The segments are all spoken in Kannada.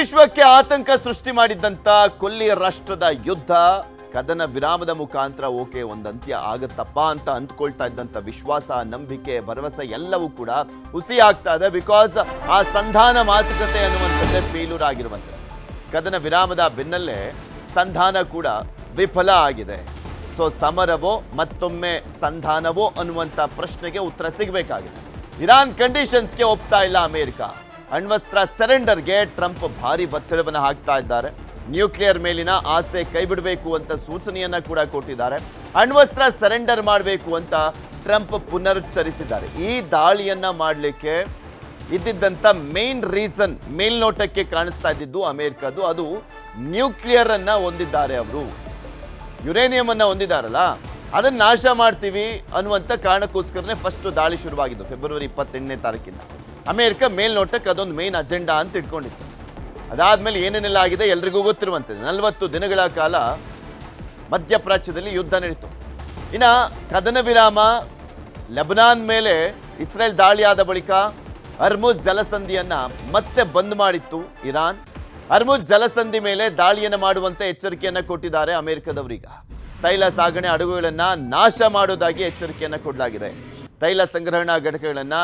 ವಿಶ್ವಕ್ಕೆ ಆತಂಕ ಸೃಷ್ಟಿ ಮಾಡಿದ್ದಂತ ಕೊಲ್ಲಿ ರಾಷ್ಟ್ರದ ಯುದ್ಧ ಕದನ ವಿರಾಮದ ಮುಖಾಂತರ ಓಕೆ ಒಂದು ಅಂತ್ಯ ಆಗತ್ತಪ್ಪ ಅಂತ ಅಂದ್ಕೊಳ್ತಾ ಇದ್ದಂತ ವಿಶ್ವಾಸ, ನಂಬಿಕೆ, ಭರವಸೆ ಎಲ್ಲವೂ ಕೂಡ ಹುಸಿ ಆಗ್ತಾ ಇದೆ. ಬಿಕಾಸ್ ಆ ಸಂಧಾನ ಮಾತುಕತೆ ಅನ್ನುವಂಥದ್ದೇ ಫೇಲ್ಯೂರ್ ಆಗಿರುವಂಥದ್ದು. ಕದನ ವಿರಾಮದ ಬೆನ್ನಲ್ಲೇ ಸಂಧಾನ ಕೂಡ ವಿಫಲ ಆಗಿದೆ. ಸೊ ಸಮರವೋ ಮತ್ತೊಮ್ಮೆ ಸಂಧಾನವೋ ಅನ್ನುವಂಥ ಪ್ರಶ್ನೆಗೆ ಉತ್ತರ ಸಿಗಬೇಕಾಗಿದೆ. ಇರಾನ್ ಕಂಡೀಷನ್ಸ್ಗೆ ಒಪ್ತಾ ಇಲ್ಲ ಅಮೆರಿಕ. ಅಣ್ವಸ್ತ್ರ ಸರೆಂಡರ್ಗೆ ಟ್ರಂಪ್ ಭಾರಿ ಒತ್ತಡವನ್ನು ಹಾಕ್ತಾ ಇದ್ದಾರೆ. ನ್ಯೂಕ್ಲಿಯರ್ ಮೇಲಿನ ಆಸೆ ಕೈಬಿಡಬೇಕು ಅಂತ ಸೂಚನೆಯನ್ನ ಕೂಡ ಕೊಟ್ಟಿದ್ದಾರೆ. ಅಣ್ವಸ್ತ್ರ ಸರೆಂಡರ್ ಮಾಡಬೇಕು ಅಂತ ಟ್ರಂಪ್ ಪುನರುಚ್ಚರಿಸಿದ್ದಾರೆ. ಈ ದಾಳಿಯನ್ನ ಮಾಡಲಿಕ್ಕೆ ಇದ್ದಿದ್ದಂಥ ಮೇನ್ ರೀಸನ್ ಮೇಲ್ನೋಟಕ್ಕೆ ಕಾಣಿಸ್ತಾ ಇದ್ದಿದ್ದು ಅಮೆರಿಕದ್ದು, ಅದು ನ್ಯೂಕ್ಲಿಯರ್ ಅನ್ನ ಹೊಂದಿದ್ದಾರೆ. ಅವರು ಯುರೇನಿಯಂ ಅನ್ನ ಹೊಂದಿದಾರಲ್ಲ, ಅದನ್ನ ನಾಶ ಮಾಡ್ತೀವಿ ಅನ್ನುವಂಥ ಕಾರಣಕ್ಕೋಸ್ಕರನೇ ಫಸ್ಟ್ ದಾಳಿ ಶುರುವಾಗಿದ್ದು ಫೆಬ್ರವರಿ 28ನೇ ತಾರೀಕಿಂದ. ಅಮೆರಿಕ ಮೇಲ್ನೋಟಕ್ಕೆ ಅದೊಂದು ಮೇನ್ ಅಜೆಂಡಾ ಅಂತ ಇಟ್ಕೊಂಡಿತ್ತು. ಅದಾದ್ಮೇಲೆ ಏನೇನೆಲ್ಲ ಆಗಿದೆ ಎಲ್ರಿಗೂ ಗೊತ್ತಿರುವಂಥದ್ದು. 40 ದಿನಗಳ ಕಾಲ ಮಧ್ಯಪ್ರಾಚ್ಯದಲ್ಲಿ ಯುದ್ಧ ನಡೀತು. ಇನ್ನು ಕದನ ವಿರಾಮ ಲೆಬನಾನ್ ಮೇಲೆ ಇಸ್ರೇಲ್ ದಾಳಿಯಾದ ಬಳಿಕ ಹರ್ಮುಜ್ ಜಲಸಂಧಿಯನ್ನ ಮತ್ತೆ ಬಂದ್ ಮಾಡಿತ್ತು ಇರಾನ್. ಹರ್ಮುಜ್ ಜಲಸಂಧಿ ಮೇಲೆ ದಾಳಿಯನ್ನು ಮಾಡುವಂತೆ ಎಚ್ಚರಿಕೆಯನ್ನ ಕೊಟ್ಟಿದ್ದಾರೆ ಅಮೆರಿಕದವರೀಗ. ತೈಲ ಸಾಗಣೆ ಹಡಗುಗಳನ್ನ ನಾಶ ಮಾಡೋದಾಗಿ ಎಚ್ಚರಿಕೆಯನ್ನ ಕೊಡಲಾಗಿದೆ. ತೈಲ ಸಂಗ್ರಹಣಾ ಘಟಕಗಳನ್ನ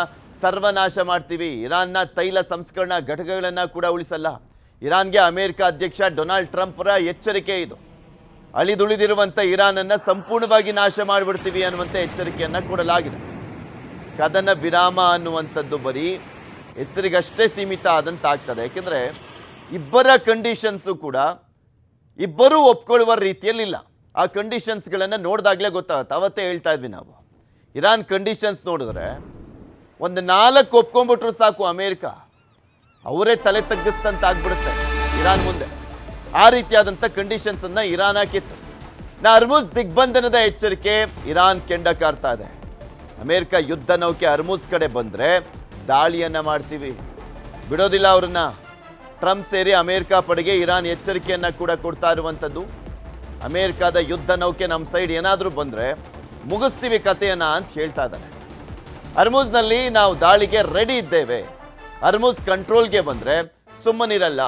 ಸರ್ವನಾಶ ಮಾಡ್ತೀವಿ, ಇರಾನ್ನ ತೈಲ ಸಂಸ್ಕರಣಾ ಘಟಕಗಳನ್ನ ಕೂಡ ಉಳಿಸಲ್ಲ. ಇರಾನ್ಗೆ ಅಮೆರಿಕ ಅಧ್ಯಕ್ಷ ಡೊನಾಲ್ಡ್ ಟ್ರಂಪ್ರ ಎಚ್ಚರಿಕೆ ಇದು. ಅಳಿದುಳಿದಿರುವಂಥ ಇರಾನನ್ನು ಸಂಪೂರ್ಣವಾಗಿ ನಾಶ ಮಾಡಿಬಿಡ್ತೀವಿ ಅನ್ನುವಂಥ ಎಚ್ಚರಿಕೆಯನ್ನ ಕೊಡಲಾಗಿದೆ. ಕದನ ವಿರಾಮ ಅನ್ನುವಂಥದ್ದು ಬರೀ ಹೆಸರಿಗಷ್ಟೇ ಸೀಮಿತ ಆದಂತಾಗ್ತದೆ. ಯಾಕೆಂದರೆ ಇಬ್ಬರ ಕಂಡೀಷನ್ಸು ಕೂಡ ಇಬ್ಬರೂ ಒಪ್ಕೊಳ್ಳುವ ರೀತಿಯಲ್ಲಿಲ್ಲ. ಆ ಕಂಡೀಷನ್ಸ್ಗಳನ್ನು ನೋಡಿದಾಗಲೇ ಗೊತ್ತಾಗುತ್ತೆ. ಅವತ್ತೇ ಹೇಳ್ತಾ ಇದ್ವಿ ನಾವು, ಇರಾನ್ ಕಂಡೀಷನ್ಸ್ ನೋಡಿದ್ರೆ ಒಂದು 4 ಒಪ್ಕೊಂಡ್ಬಿಟ್ರು ಸಾಕು, ಅಮೇರಿಕ ಅವರೇ ತಲೆ ತಗ್ಗಿಸ್ತಂತ ಆಗ್ಬಿಡುತ್ತೆ ಇರಾನ್ ಮುಂದೆ. ಆ ರೀತಿಯಾದಂಥ ಕಂಡೀಷನ್ಸನ್ನು ಇರಾನ್ ಹಾಕಿತ್ತು. ಹರ್ಮುಜ್ ದಿಗ್ಬಂಧನದ ಎಚ್ಚರಿಕೆ ಇರಾನ್ ಕೆಂಡ ಕಾರ್ತಾ ಇದೆ. ಅಮೇರಿಕ ಯುದ್ಧ ನೌಕೆ ಹರ್ಮುಜ್ ಕಡೆ ಬಂದರೆ ದಾಳಿಯನ್ನು ಮಾಡ್ತೀವಿ, ಬಿಡೋದಿಲ್ಲ ಅವ್ರನ್ನ. ಟ್ರಂಪ್ ಸೇರಿ ಅಮೇರಿಕ ಪಡೆಗೆ ಇರಾನ್ ಎಚ್ಚರಿಕೆಯನ್ನು ಕೂಡ ಕೊಡ್ತಾ ಇರುವಂಥದ್ದು. ಅಮೇರಿಕಾದ ಯುದ್ಧ ನೌಕೆ ನಮ್ಮ ಸೈಡ್ ಏನಾದರೂ ಬಂದರೆ ಮುಗಿಸ್ತೀವಿ ಕಥೆಯನ್ನ ಅಂತ ಹೇಳ್ತಾ ಇದ್ದಾರೆ. ಹರ್ಮುಜ್ನಲ್ಲಿ ನಾವು ದಾಳಿಗೆ ರೆಡಿ ಇದ್ದೇವೆ, ಹರ್ಮುಜ್ ಕಂಟ್ರೋಲ್ಗೆ ಬಂದರೆ ಸುಮ್ಮನಿರಲ್ಲ,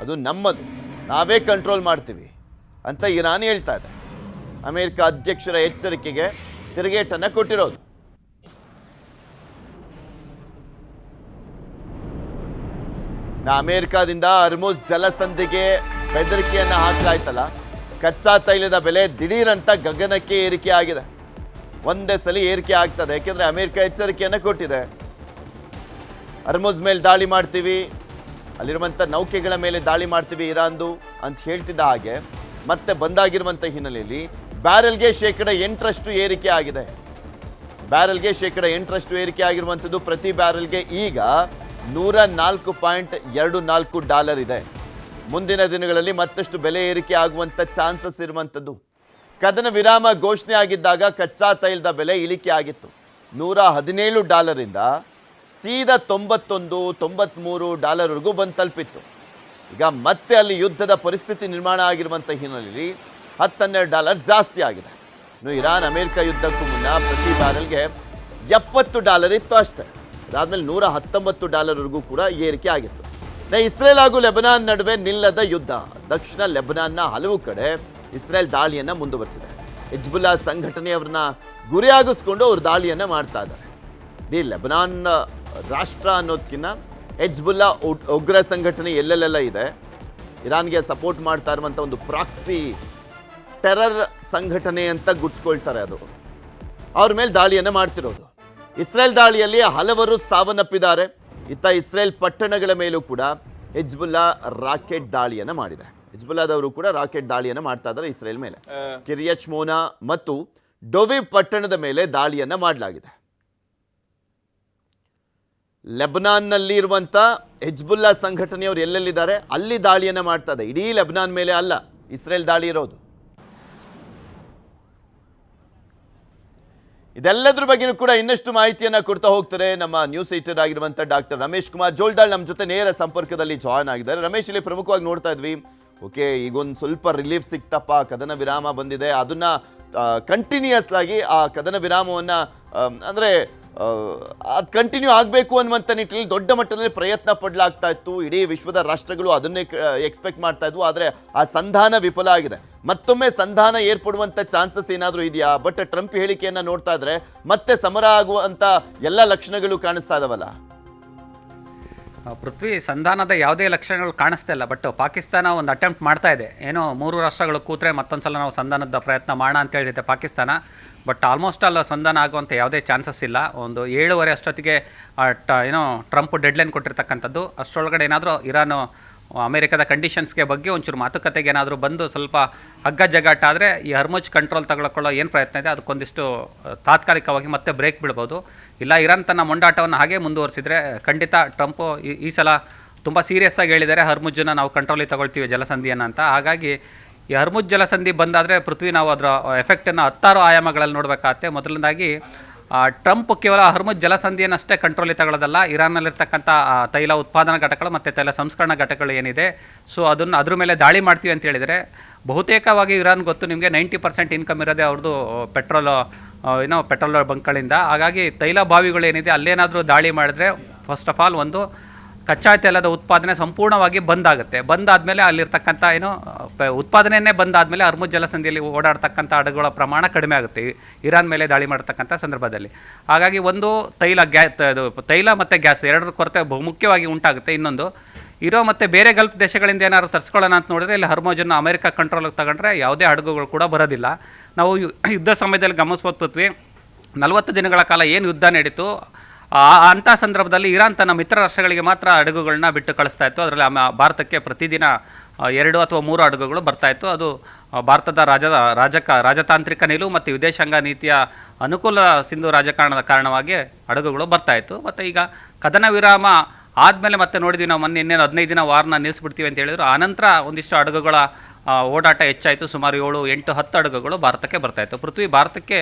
ಅದು ನಮ್ಮದು, ನಾವೇ ಕಂಟ್ರೋಲ್ ಮಾಡ್ತೀವಿ ಅಂತ ಇರಾನ್ ಹೇಳ್ತಾ ಇದೆ. ಅಮೇರಿಕ ಅಧ್ಯಕ್ಷರ ಎಚ್ಚರಿಕೆಗೆ ತಿರುಗೇಟನ್ನು ಕೊಟ್ಟಿರೋದು. ಅಮೇರಿಕಾದಿಂದ ಹರ್ಮುಜ್ ಜಲಸಂಧಿಗೆ ಬೆದರಿಕೆಯನ್ನು ಹಾಕಲಾಯ್ತಲ್ಲ, ಕಚ್ಚಾ ತೈಲದ ಬೆಲೆ ದಿಢೀರಂತ ಗಗನಕ್ಕೆ ಏರಿಕೆ ಆಗಿದೆ. ಒಂದೇ ಸಲ ಏರಿಕೆ ಆಗ್ತದೆ. ಯಾಕೆಂದರೆ ಅಮೆರಿಕ ಎಚ್ಚರಿಕೆಯನ್ನು ಕೊಟ್ಟಿದೆ, ಹರ್ಮುಜ್ ಮೇಲೆ ದಾಳಿ ಮಾಡ್ತೀವಿ, ಅಲ್ಲಿರುವಂಥ ನೌಕೆಗಳ ಮೇಲೆ ದಾಳಿ ಮಾಡ್ತೀವಿ ಇರಾನ್ದು ಅಂತ ಹೇಳ್ತಿದ್ದ ಹಾಗೆ ಮತ್ತೆ ಬಂದಾಗಿರುವಂಥ ಹಿನ್ನೆಲೆಯಲ್ಲಿ ಬ್ಯಾರೆಲ್ಗೆ 8% ಏರಿಕೆ ಆಗಿದೆ. ಬ್ಯಾರೆಲ್ಗೆ 8% ಏರಿಕೆ ಆಗಿರುವಂಥದ್ದು. ಪ್ರತಿ ಬ್ಯಾರೆಲ್ಗೆ ಈಗ $104.24 ಇದೆ. ಮುಂದಿನ ದಿನಗಳಲ್ಲಿ ಮತ್ತಷ್ಟು ಬೆಲೆ ಏರಿಕೆ ಆಗುವಂಥ ಚಾನ್ಸಸ್ ಇರುವಂಥದ್ದು. ಕದನ ವಿರಾಮ ಘೋಷಣೆ ಆಗಿದ್ದಾಗ ಕಚ್ಚಾ ತೈಲದ ಬೆಲೆ ಇಳಿಕೆ ಆಗಿತ್ತು. $117 ಸೀದಾ $91-93 ಬಂದು ತಲುಪಿತ್ತು. ಈಗ ಮತ್ತೆ ಅಲ್ಲಿ ಯುದ್ಧದ ಪರಿಸ್ಥಿತಿ ನಿರ್ಮಾಣ ಆಗಿರುವಂಥ ಹಿನ್ನೆಲೆಯಲ್ಲಿ $10-12 ಜಾಸ್ತಿ ಆಗಿದೆ. ಇನ್ನು ಇರಾನ್ ಅಮೆರಿಕ ಯುದ್ಧಕ್ಕೂ ಮುನ್ನ ಪ್ರತಿ ಬ್ಯಾರೆಲ್ಗೆ $70 ಇತ್ತು ಅಷ್ಟೇ. ಅದಾದಮೇಲೆ $119 ಕೂಡ ಏರಿಕೆ ಆಗಿತ್ತು. ಇಸ್ರೇಲ್ ಹಾಗೂ ಲೆಬನಾನ್ ನಡುವೆ ನಿಲ್ಲದ ಯುದ್ಧ. ದಕ್ಷಿಣ ಲೆಬನಾನ್ನ ಹಲವು ಕಡೆ ಇಸ್ರೇಲ್ ದಾಳಿಯನ್ನು ಮುಂದುವರಿಸಿದೆ. ಹಿಜ್ಬುಲ್ಲಾ ಸಂಘಟನೆಯವರನ್ನ ಗುರಿಯಾಗಿಸ್ಕೊಂಡು ಅವರು ದಾಳಿಯನ್ನು ಮಾಡ್ತಾ ಇದ್ದಾರೆ. ಈ ಲೆಬನಾನ್ ರಾಷ್ಟ್ರ ಅನ್ನೋದಕ್ಕಿಂತ ಹಿಜ್ಬುಲ್ಲಾ ಉಗ್ರ ಸಂಘಟನೆ ಎಲ್ಲೆಲ್ಲೆಲ್ಲ ಇದೆ, ಇರಾನ್ಗೆ ಸಪೋರ್ಟ್ ಮಾಡ್ತಾ ಇರುವಂಥ ಒಂದು ಪ್ರಾಕ್ಸಿ ಟೆರರ್ ಸಂಘಟನೆ ಅಂತ ಗುರ್ಸ್ಕೊಳ್ತಾರೆ. ಅದು ಅವ್ರ ಮೇಲೆ ದಾಳಿಯನ್ನು ಮಾಡ್ತಿರೋದು. ಇಸ್ರೇಲ್ ದಾಳಿಯಲ್ಲಿ ಹಲವರು ಸಾವನ್ನಪ್ಪಿದ್ದಾರೆ. ಇತ್ತ ಇಸ್ರೇಲ್ ಪಟ್ಟಣಗಳ ಮೇಲೂ ಕೂಡ ಹಿಜ್ಬುಲ್ಲಾ ರಾಕೆಟ್ ದಾಳಿಯನ್ನು ಮಾಡಿದೆ. ಹಿಜ್ಬುಲ್ಲಾದವರು ಕೂಡ ರಾಕೆಟ್ ದಾಳಿಯನ್ನು ಮಾಡ್ತಾ ಇದ್ದಾರೆ ಇಸ್ರೇಲ್ ಮೇಲೆ. ಕಿರಿಯಚ್ ಮೋನಾ ಮತ್ತು ಡೊವಿವ್ ಪಟ್ಟಣದ ಮೇಲೆ ದಾಳಿಯನ್ನು ಮಾಡಲಾಗಿದೆ. ಲೆಬನಾನ್ನಲ್ಲಿ ಇರುವಂಥ ಹಿಜ್ಬುಲ್ಲಾ ಸಂಘಟನೆಯವರು ಎಲ್ಲೆಲ್ಲಿದ್ದಾರೆ ಅಲ್ಲಿ ದಾಳಿಯನ್ನು ಮಾಡ್ತಾ ಇದೆ. ಇಡೀ ಲೆಬನಾನ್ ಮೇಲೆ ಅಲ್ಲ ಇಸ್ರೇಲ್ ದಾಳಿ ಇರೋದು. ಇದೆಲ್ಲದ್ರ ಬಗ್ಗೆಯೂ ಕೂಡ ಇನ್ನಷ್ಟು ಮಾಹಿತಿಯನ್ನು ಕೊಡ್ತಾ ಹೋಗ್ತಾರೆ ನಮ್ಮ ನ್ಯೂಸ್ ಎಡಿಟರ್ ಆಗಿರುವಂಥ ಡಾಕ್ಟರ್ ರಮೇಶ್ ಕುಮಾರ್ ಜೋಲ್ದಾಳ್ ನಮ್ಮ ಜೊತೆ ನೇರ ಸಂಪರ್ಕದಲ್ಲಿ ಜಾಯ್ನ್ ಆಗಿದ್ದಾರೆ. ರಮೇಶ್, ಇಲ್ಲಿ ಪ್ರಮುಖವಾಗಿ ನೋಡ್ತಾ ಇದ್ವಿ, ಓಕೆ ಈಗೊಂದು ಸ್ವಲ್ಪ ರಿಲೀಫ್ ಸಿಕ್ತಪ್ಪ, ಕದನ ವಿರಾಮ ಬಂದಿದೆ, ಅದನ್ನ ಕಂಟಿನ್ಯೂಯಸ್ ಆಗಿ ಆ ಕದನ ವಿರಾಮವನ್ನು ಅಂದರೆ ಅದು ಕಂಟಿನ್ಯೂ ಆಗಬೇಕು ಅನ್ನುವಂಥ ನಿಟ್ಟಿನಲ್ಲಿ ದೊಡ್ಡ ಮಟ್ಟದಲ್ಲಿ ಪ್ರಯತ್ನ ಪಡಲಾಗ್ತಾ ಇತ್ತು. ಇಡೀ ವಿಶ್ವದ ರಾಷ್ಟ್ರಗಳು ಅದನ್ನೇ ಎಕ್ಸ್ಪೆಕ್ಟ್ ಮಾಡ್ತಾ ಇದ್ವು. ಆದರೆ ಆ ಸಂಧಾನ ವಿಫಲ ಆಗಿದೆ. ಮತ್ತೊಮ್ಮೆ ಸಂಧಾನ ಏರ್ಪಡುವಂಥ ಚಾನ್ಸಸ್ ಏನಾದರೂ ಇದೆಯಾ? ಬಟ್ ಟ್ರಂಪ್ ಹೇಳಿಕೆಯನ್ನು ನೋಡ್ತಾ ಇದ್ರೆ ಮತ್ತೆ ಸಮರ ಆಗುವಂಥ ಎಲ್ಲ ಲಕ್ಷಣಗಳು ಕಾಣಿಸ್ತಾ ಇದಾವಲ್ಲ. ಪೃಥ್ವಿ, ಸಂಧಾನದ ಯಾವುದೇ ಲಕ್ಷಣಗಳು ಕಾಣಿಸ್ತಾ ಇಲ್ಲ. ಬಟ್ ಪಾಕಿಸ್ತಾನ ಒಂದು ಅಟೆಂಪ್ಟ್ ಮಾಡ್ತಾ ಇದೆ. ಏನೋ 3 ರಾಷ್ಟ್ರಗಳು ಕೂತ್ರೆ ಮತ್ತೊಂದು ಸಲ ನಾವು ಸಂಧಾನದ ಪ್ರಯತ್ನ ಮಾಡೋಣ ಅಂತ ಹೇಳಿದೆ ಪಾಕಿಸ್ತಾನ. ಬಟ್ ಆಲ್ಮೋಸ್ಟ್ ಅಲ್ಲ ಸಂಧಾನ ಆಗುವಂಥ ಯಾವುದೇ ಚಾನ್ಸಸ್ ಇಲ್ಲ. ಒಂದು 7:30 ಅಷ್ಟೊತ್ತಿಗೆ ಏನೋ ಟ್ರಂಪ್ ಡೆಡ್ಲೈನ್ ಕೊಟ್ಟಿರ್ತಕ್ಕಂಥದ್ದು. ಅಷ್ಟರೊಳಗಡೆ ಏನಾದರೂ ಇರಾನು ಅಮೆರಿಕದ ಕಂಡೀಷನ್ಸ್ಗೆ ಬಗ್ಗೆ ಒಂಚೂರು ಮಾತುಕತೆಗೆ ಏನಾದರೂ ಬಂದು ಸ್ವಲ್ಪ ಹಗ್ಗ ಜಗ್ಗಾಟ ಆದರೆ ಈ ಹರ್ಮುಜ್ ಕಂಟ್ರೋಲ್ ತಗೊಳ್ಳೋ ಏನು ಪ್ರಯತ್ನ ಇದೆ ಅದಕ್ಕೊಂದಿಷ್ಟು ತಾತ್ಕಾಲಿಕವಾಗಿ ಮತ್ತೆ ಬ್ರೇಕ್ ಬೀಳ್ಬೋದು. ಇಲ್ಲ ಇರಾನ್ ತನ್ನ ಮೊಂಡಾಟವನ್ನು ಹಾಗೆ ಮುಂದುವರಿಸಿದರೆ ಖಂಡಿತ ಟ್ರಂಪು ಈ ಸಲ ತುಂಬ ಸೀರಿಯಸ್ ಆಗಿ ಹೇಳಿದ್ದಾರೆ, ಹರ್ಮುಜ್ಜನ್ನು ನಾವು ಕಂಟ್ರೋಲಿಗೆ ತಗೊಳ್ತೀವಿ ಜಲಸಂಧಿಯನ್ನು ಅಂತ. ಹಾಗಾಗಿ ಈ ಹರ್ಮುಜ್ ಜಲಸಂಧಿ ಬಂದಾದರೆ ಪೃಥ್ವಿ ನಾವು ಅದರ ಎಫೆಕ್ಟನ್ನು 10 ಆಯಾಮಗಳಲ್ಲಿ ನೋಡಬೇಕಾಗತ್ತೆ. ಮೊದಲನೇದಾಗಿ ಟ್ರಂಪ್ ಕೇವಲ ಹರ್ಮುಜ್ ಜಲಸಂಧಿಯನ್ನಷ್ಟೇ ಕಂಟ್ರೋಲಿಗೆ ತಗೊಳ್ಳೋದಲ್ಲ, ಇರಾನ್ನಲ್ಲಿರ್ತಕ್ಕಂಥ ತೈಲ ಉತ್ಪಾದನಾ ಘಟಕಗಳು ಮತ್ತು ತೈಲ ಸಂಸ್ಕರಣಾ ಘಟಕಗಳು ಏನಿದೆ, ಸೊ ಅದನ್ನು ಅದ್ರ ಮೇಲೆ ದಾಳಿ ಮಾಡ್ತೀವಿ ಅಂತ ಹೇಳಿದರೆ ಬಹುತೇಕವಾಗಿ ಇರಾನ್ ಗೊತ್ತು ನಿಮಗೆ 90% ಇನ್ಕಮ್ ಇರೋದೇ ಅವ್ರದ್ದು ಪೆಟ್ರೋಲ್ ಬಂಕ್ಗಳಿಂದ. ಹಾಗಾಗಿ ತೈಲ ಬಾವಿಗಳೇನಿದೆ ಅಲ್ಲೇನಾದರೂ ದಾಳಿ ಮಾಡಿದ್ರೆ ಫಸ್ಟ್ ಆಫ್ ಆಲ್ ಒಂದು ಕಚ್ಚಾ ತೈಲದ ಉತ್ಪಾದನೆ ಸಂಪೂರ್ಣವಾಗಿ ಬಂದಾಗುತ್ತೆ. ಬಂದಾದಮೇಲೆ ಅಲ್ಲಿರ್ತಕ್ಕಂಥ ಉತ್ಪಾದನೆಯೇ ಬಂದಾದಮೇಲೆ ಹರ್ಮುಜ್ ಜಲಸಂಧಿಯಲ್ಲಿ ಓಡಾಡ್ತಕ್ಕಂಥ ಹಡಗುಗಳ ಪ್ರಮಾಣ ಕಡಿಮೆ ಆಗುತ್ತೆ ಇರಾನ್ ಮೇಲೆ ದಾಳಿ ಮಾಡ್ತಕ್ಕಂಥ ಸಂದರ್ಭದಲ್ಲಿ. ಹಾಗಾಗಿ ಒಂದು ತೈಲ ಮತ್ತು ಗ್ಯಾಸ್ ಎರಡರ ಕೊರತೆ ಬಹುಮುಖ್ಯವಾಗಿ ಉಂಟಾಗುತ್ತೆ. ಇನ್ನೊಂದು ಇರೋ ಮತ್ತು ಬೇರೆ ಗಲ್ಫ್ ದೇಶಗಳಿಂದ ಏನಾದ್ರು ತರಿಸ್ಕೊಳ್ಳೋಣ ಅಂತ ನೋಡಿದ್ರೆ ಇಲ್ಲಿ ಹರ್ಮುಜನ್ನು ಅಮೆರಿಕ ಕಂಟ್ರೋಲಿಗೆ ತಗೊಂಡ್ರೆ ಯಾವುದೇ ಹಡಗುಗಳು ಕೂಡ ಬರೋದಿಲ್ಲ. ನಾವು ಯುದ್ಧ ಸಮಯದಲ್ಲಿ ಗಮನಿಸ್ಬೋದು ಪೃಥ್ವಿ, 40 ದಿನಗಳ ಕಾಲ ಏನು ಯುದ್ಧ ನಡೀತು ಅಂಥ ಸಂದರ್ಭದಲ್ಲಿ ಇರಾನ್ ತನ್ನ ಮಿತ್ರ ರಾಷ್ಟ್ರಗಳಿಗೆ ಮಾತ್ರ ಹಡಗುಗಳನ್ನ ಬಿಟ್ಟು ಕಳಿಸ್ತಾ ಇತ್ತು. ಅದರಲ್ಲಿ ಭಾರತಕ್ಕೆ ಪ್ರತಿದಿನ 2 ಅಥವಾ 3 ಹಡಗುಗಳು ಬರ್ತಾಯಿತ್ತು. ಅದು ಭಾರತದ ರಾಜತಾಂತ್ರಿಕ ನಿಲುವು ಮತ್ತು ವಿದೇಶಾಂಗ ನೀತಿಯ ಅನುಕೂಲ ಸಿಂಧು ರಾಜಕಾರಣದ ಕಾರಣವಾಗಿ ಹಡಗುಗಳು ಬರ್ತಾಯಿತ್ತು. ಮತ್ತು ಈಗ ಕದನ ವಿರಾಮ ಆದಮೇಲೆ ಮತ್ತೆ ನೋಡಿದ್ವಿ ನಾವು ಮೊನ್ನೆ ಇನ್ನೇನು 15 ದಿನ ವಾರನ ನಿಲ್ಲಿಸ್ಬಿಡ್ತೀವಿ ಅಂತ ಹೇಳಿದ್ರು. ಆನಂತರ ಒಂದಿಷ್ಟು ಹಡಗುಗಳ ಓಡಾಟ ಹೆಚ್ಚಾಯಿತು. ಸುಮಾರು 7, 8, 10 ಹಡಗುಗಳು ಭಾರತಕ್ಕೆ ಬರ್ತಾಯಿತ್ತು. ಪೃಥ್ವಿ, ಭಾರತಕ್ಕೆ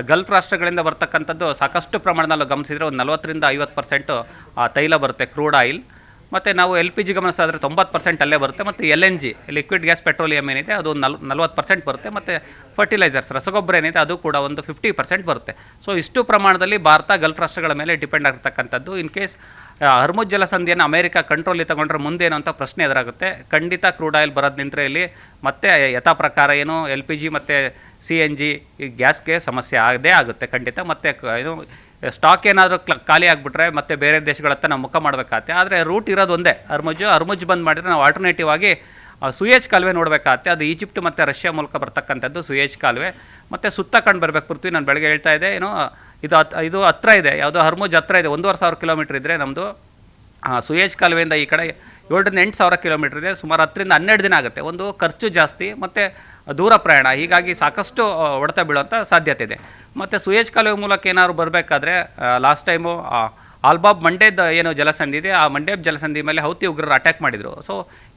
ಗಲ್ಫ್ ರಾಷ್ಟ್ರಗಳಿಂದ ಬರ್ತಕ್ಕಂಥದ್ದು ಸಾಕಷ್ಟು ಪ್ರಮಾಣದಲ್ಲಿ ಗಮನಿಸಿದರೆ ಒಂದು 40ರಿಂದ 50% ತೈಲ ಬರುತ್ತೆ, ಕ್ರೂಡ್ ಆಯಿಲ್. ಮತ್ತು ನಾವು LPG ಗಮನಿಸಿದ್ರೆ 90% ಅಲ್ಲೇ ಬರುತ್ತೆ. ಮತ್ತು LNG ಲಿಕ್ವಿಡ್ ಗ್ಯಾಸ್ ಪೆಟ್ರೋಲಿಯಂ ಏನಿದೆ ಅದು 40% ಬರುತ್ತೆ. ಮತ್ತು ಫರ್ಟಿಲೈಸರ್ಸ್ ರಸಗೊಬ್ಬರ ಏನಿದೆ ಅದು ಕೂಡ ಒಂದು 50% ಬರುತ್ತೆ. ಸೊ ಇಷ್ಟು ಪ್ರಮಾಣದಲ್ಲಿ ಭಾರತ ಗಲ್ಫ್ ರಾಷ್ಟ್ರಗಳ ಮೇಲೆ ಡಿಪೆಂಡ್ ಆಗಿರ್ತಕ್ಕಂಥದ್ದು. ಇನ್ ಕೇಸ್ ಹರ್ಮುಜ್ ಜಲಸಂಧಿಯನ್ನು ಅಮೆರಿಕ ಕಂಟ್ರೋಲಿಗೆ ತಗೊಂಡ್ರೆ ಮುಂದೇನು ಅಂತ ಪ್ರಶ್ನೆ ಎದುರಾಗುತ್ತೆ. ಖಂಡಿತ ಕ್ರೂಡ್ ಆಯಿಲ್ ಬರೋದು ನಿಂತರೆ ಇಲ್ಲಿ ಮತ್ತೆ ಯಥಾ ಪ್ರಕಾರ ಏನು LPG ಮತ್ತು CNG ಈ ಗ್ಯಾಸ್ಗೆ ಸಮಸ್ಯೆ ಆಗದೇ ಆಗುತ್ತೆ ಖಂಡಿತ. ಮತ್ತು ಏನು ಸ್ಟಾಕ್ ಏನಾದರೂ ಖಾಲಿ ಆಗಿಬಿಟ್ರೆ ಮತ್ತೆ ಬೇರೆ ದೇಶಗಳ ಹತ್ರ ನಾವು ಮುಖ ಮಾಡಬೇಕಾಗತ್ತೆ. ಆದರೆ ರೂಟ್ ಇರೋದು ಒಂದೇ, ಹರ್ಮುಜ್ ಬಂದ್ ಮಾಡಿದರೆ ನಾವು ಆಲ್ಟರ್ನೇಟಿವ್ ಆಗಿ ಸುಯೇಜ್ ಕಾಲುವೆ ನೋಡಬೇಕಾಗತ್ತೆ. ಅದು ಈಜಿಪ್ಟ್ ಮತ್ತು ರಷ್ಯಾ ಮೂಲಕ ಬರ್ತಕ್ಕಂಥದ್ದು ಸುಯೇಜ್ ಕಾಲುವೆ. ಮತ್ತು ಸುತ್ತ ಕಂಡು ಬರಬೇಕು ಪೃಥ್ವಿ. ನಾನು ಬೆಳಗ್ಗೆ ಹೇಳ್ತಾ ಇದ್ದೆ ಏನೋ ಇದು ಹತ್ರ ಇದೆ, ಯಾವುದೋ ಹರ್ಮುಜ್ ಹತ್ರ ಇದೆ. 1,500 ಕಿಲೋಮೀಟ್ರ್ ಇದ್ದರೆ ನಮ್ಮದು ಸುಯೇಜ್ ಕಾಲುವೆಯಿಂದ ಈ ಕಡೆ 7,000-8,000 ಕಿಲೋಮೀಟ್ರ್ ಇದೆ. ಸುಮಾರು 10ರಿಂದ 12 ದಿನ ಆಗುತ್ತೆ. ಒಂದು ಖರ್ಚು ಜಾಸ್ತಿ ಮತ್ತು ದೂರ ಪ್ರಯಾಣ, ಹೀಗಾಗಿ ಸಾಕಷ್ಟು ಹೊಡೆತ ಬೀಳುವಂಥ ಸಾಧ್ಯತೆ ಇದೆ. ಮತ್ತು ಸುಯೇಜ್ ಕಾಲುವೆ ಮೂಲಕ ಏನಾದ್ರು ಬರಬೇಕಾದ್ರೆ ಲಾಸ್ಟ್ ಟೈಮು ಆಲ್ಬಾಬ್ ಮಂಡೇದ್ ಏನು ಜಲಸಂಧಿ ಇದೆ, ಆ ಮಂಡೇಬ್ ಜಲಸಂಧಿ ಮೇಲೆ ಹೌತಿ ಉಗ್ರರು ಅಟ್ಯಾಕ್ ಮಾಡಿದರು. ಸೊ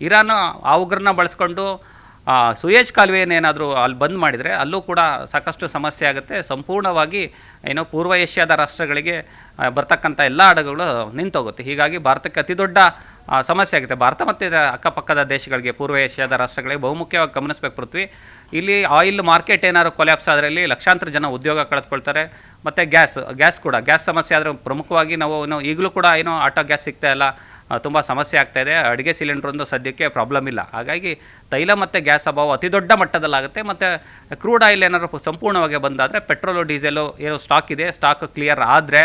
ಇರಾನ್ ಆ ಉಗ್ರನ್ನ ಬಳಸ್ಕೊಂಡು ಸುಯೇಜ್ ಕಾಲುವೆಯನ್ನೇನಾದರೂ ಅಲ್ಲಿ ಬಂದ್ ಮಾಡಿದರೆ ಅಲ್ಲೂ ಕೂಡ ಸಾಕಷ್ಟು ಸಮಸ್ಯೆ ಆಗುತ್ತೆ. ಸಂಪೂರ್ಣವಾಗಿ ಏನೋ ಪೂರ್ವ ಏಷ್ಯಾದ ರಾಷ್ಟ್ರಗಳಿಗೆ ಬರ್ತಕ್ಕಂಥ ಎಲ್ಲ ಹಡಗುಗಳು ನಿಂತೋಗುತ್ತೆ. ಹೀಗಾಗಿ ಭಾರತಕ್ಕೆ ಅತಿ ದೊಡ್ಡ ಸಮಸ್ಯೆ ಆಗುತ್ತೆ. ಭಾರತ ಮತ್ತು ಅಕ್ಕಪಕ್ಕದ ದೇಶಗಳಿಗೆ, ಪೂರ್ವ ಏಷ್ಯಾದ ರಾಷ್ಟ್ರಗಳಿಗೆ ಬಹುಮುಖ್ಯವಾಗಿ ಗಮನಿಸಬೇಕು ಪೃಥ್ವಿ. ಇಲ್ಲಿ ಆಯಿಲ್ ಮಾರ್ಕೆಟ್ ಏನಾದ್ರು ಕೊಲ್ಯಾಪ್ಸ್ ಆದರೆ ಇಲ್ಲಿ ಲಕ್ಷಾಂತರ ಜನ ಉದ್ಯೋಗ ಕಳೆದುಕೊಳ್ತಾರೆ. ಮತ್ತು ಗ್ಯಾಸ್ ಸಮಸ್ಯೆ ಆದರೆ ಪ್ರಮುಖವಾಗಿ ನಾವು ಈಗಲೂ ಕೂಡ ಏನೋ ಆಟೋ ಗ್ಯಾಸ್ ಸಿಗ್ತಾ ಇಲ್ಲ, ತುಂಬ ಸಮಸ್ಯೆ ಆಗ್ತಾಯಿದೆ. ಅಡುಗೆ ಸಿಲಿಂಡ್ರೊಂದು ಸದ್ಯಕ್ಕೆ ಪ್ರಾಬ್ಲಮ್ ಇಲ್ಲ. ಹಾಗಾಗಿ ತೈಲ ಮತ್ತು ಗ್ಯಾಸ್ ಅಭಾವ ಅತಿ ದೊಡ್ಡ ಮಟ್ಟದಲ್ಲಾಗುತ್ತೆ. ಮತ್ತು ಕ್ರೂಡ್ ಆಯಿಲ್ ಏನಾದ್ರು ಸಂಪೂರ್ಣವಾಗಿ ಬಂದಾದರೆ ಪೆಟ್ರೋಲು ಡೀಸೆಲು ಏನು ಸ್ಟಾಕ್ ಇದೆ, ಸ್ಟಾಕ್ ಕ್ಲಿಯರ್ ಆದರೆ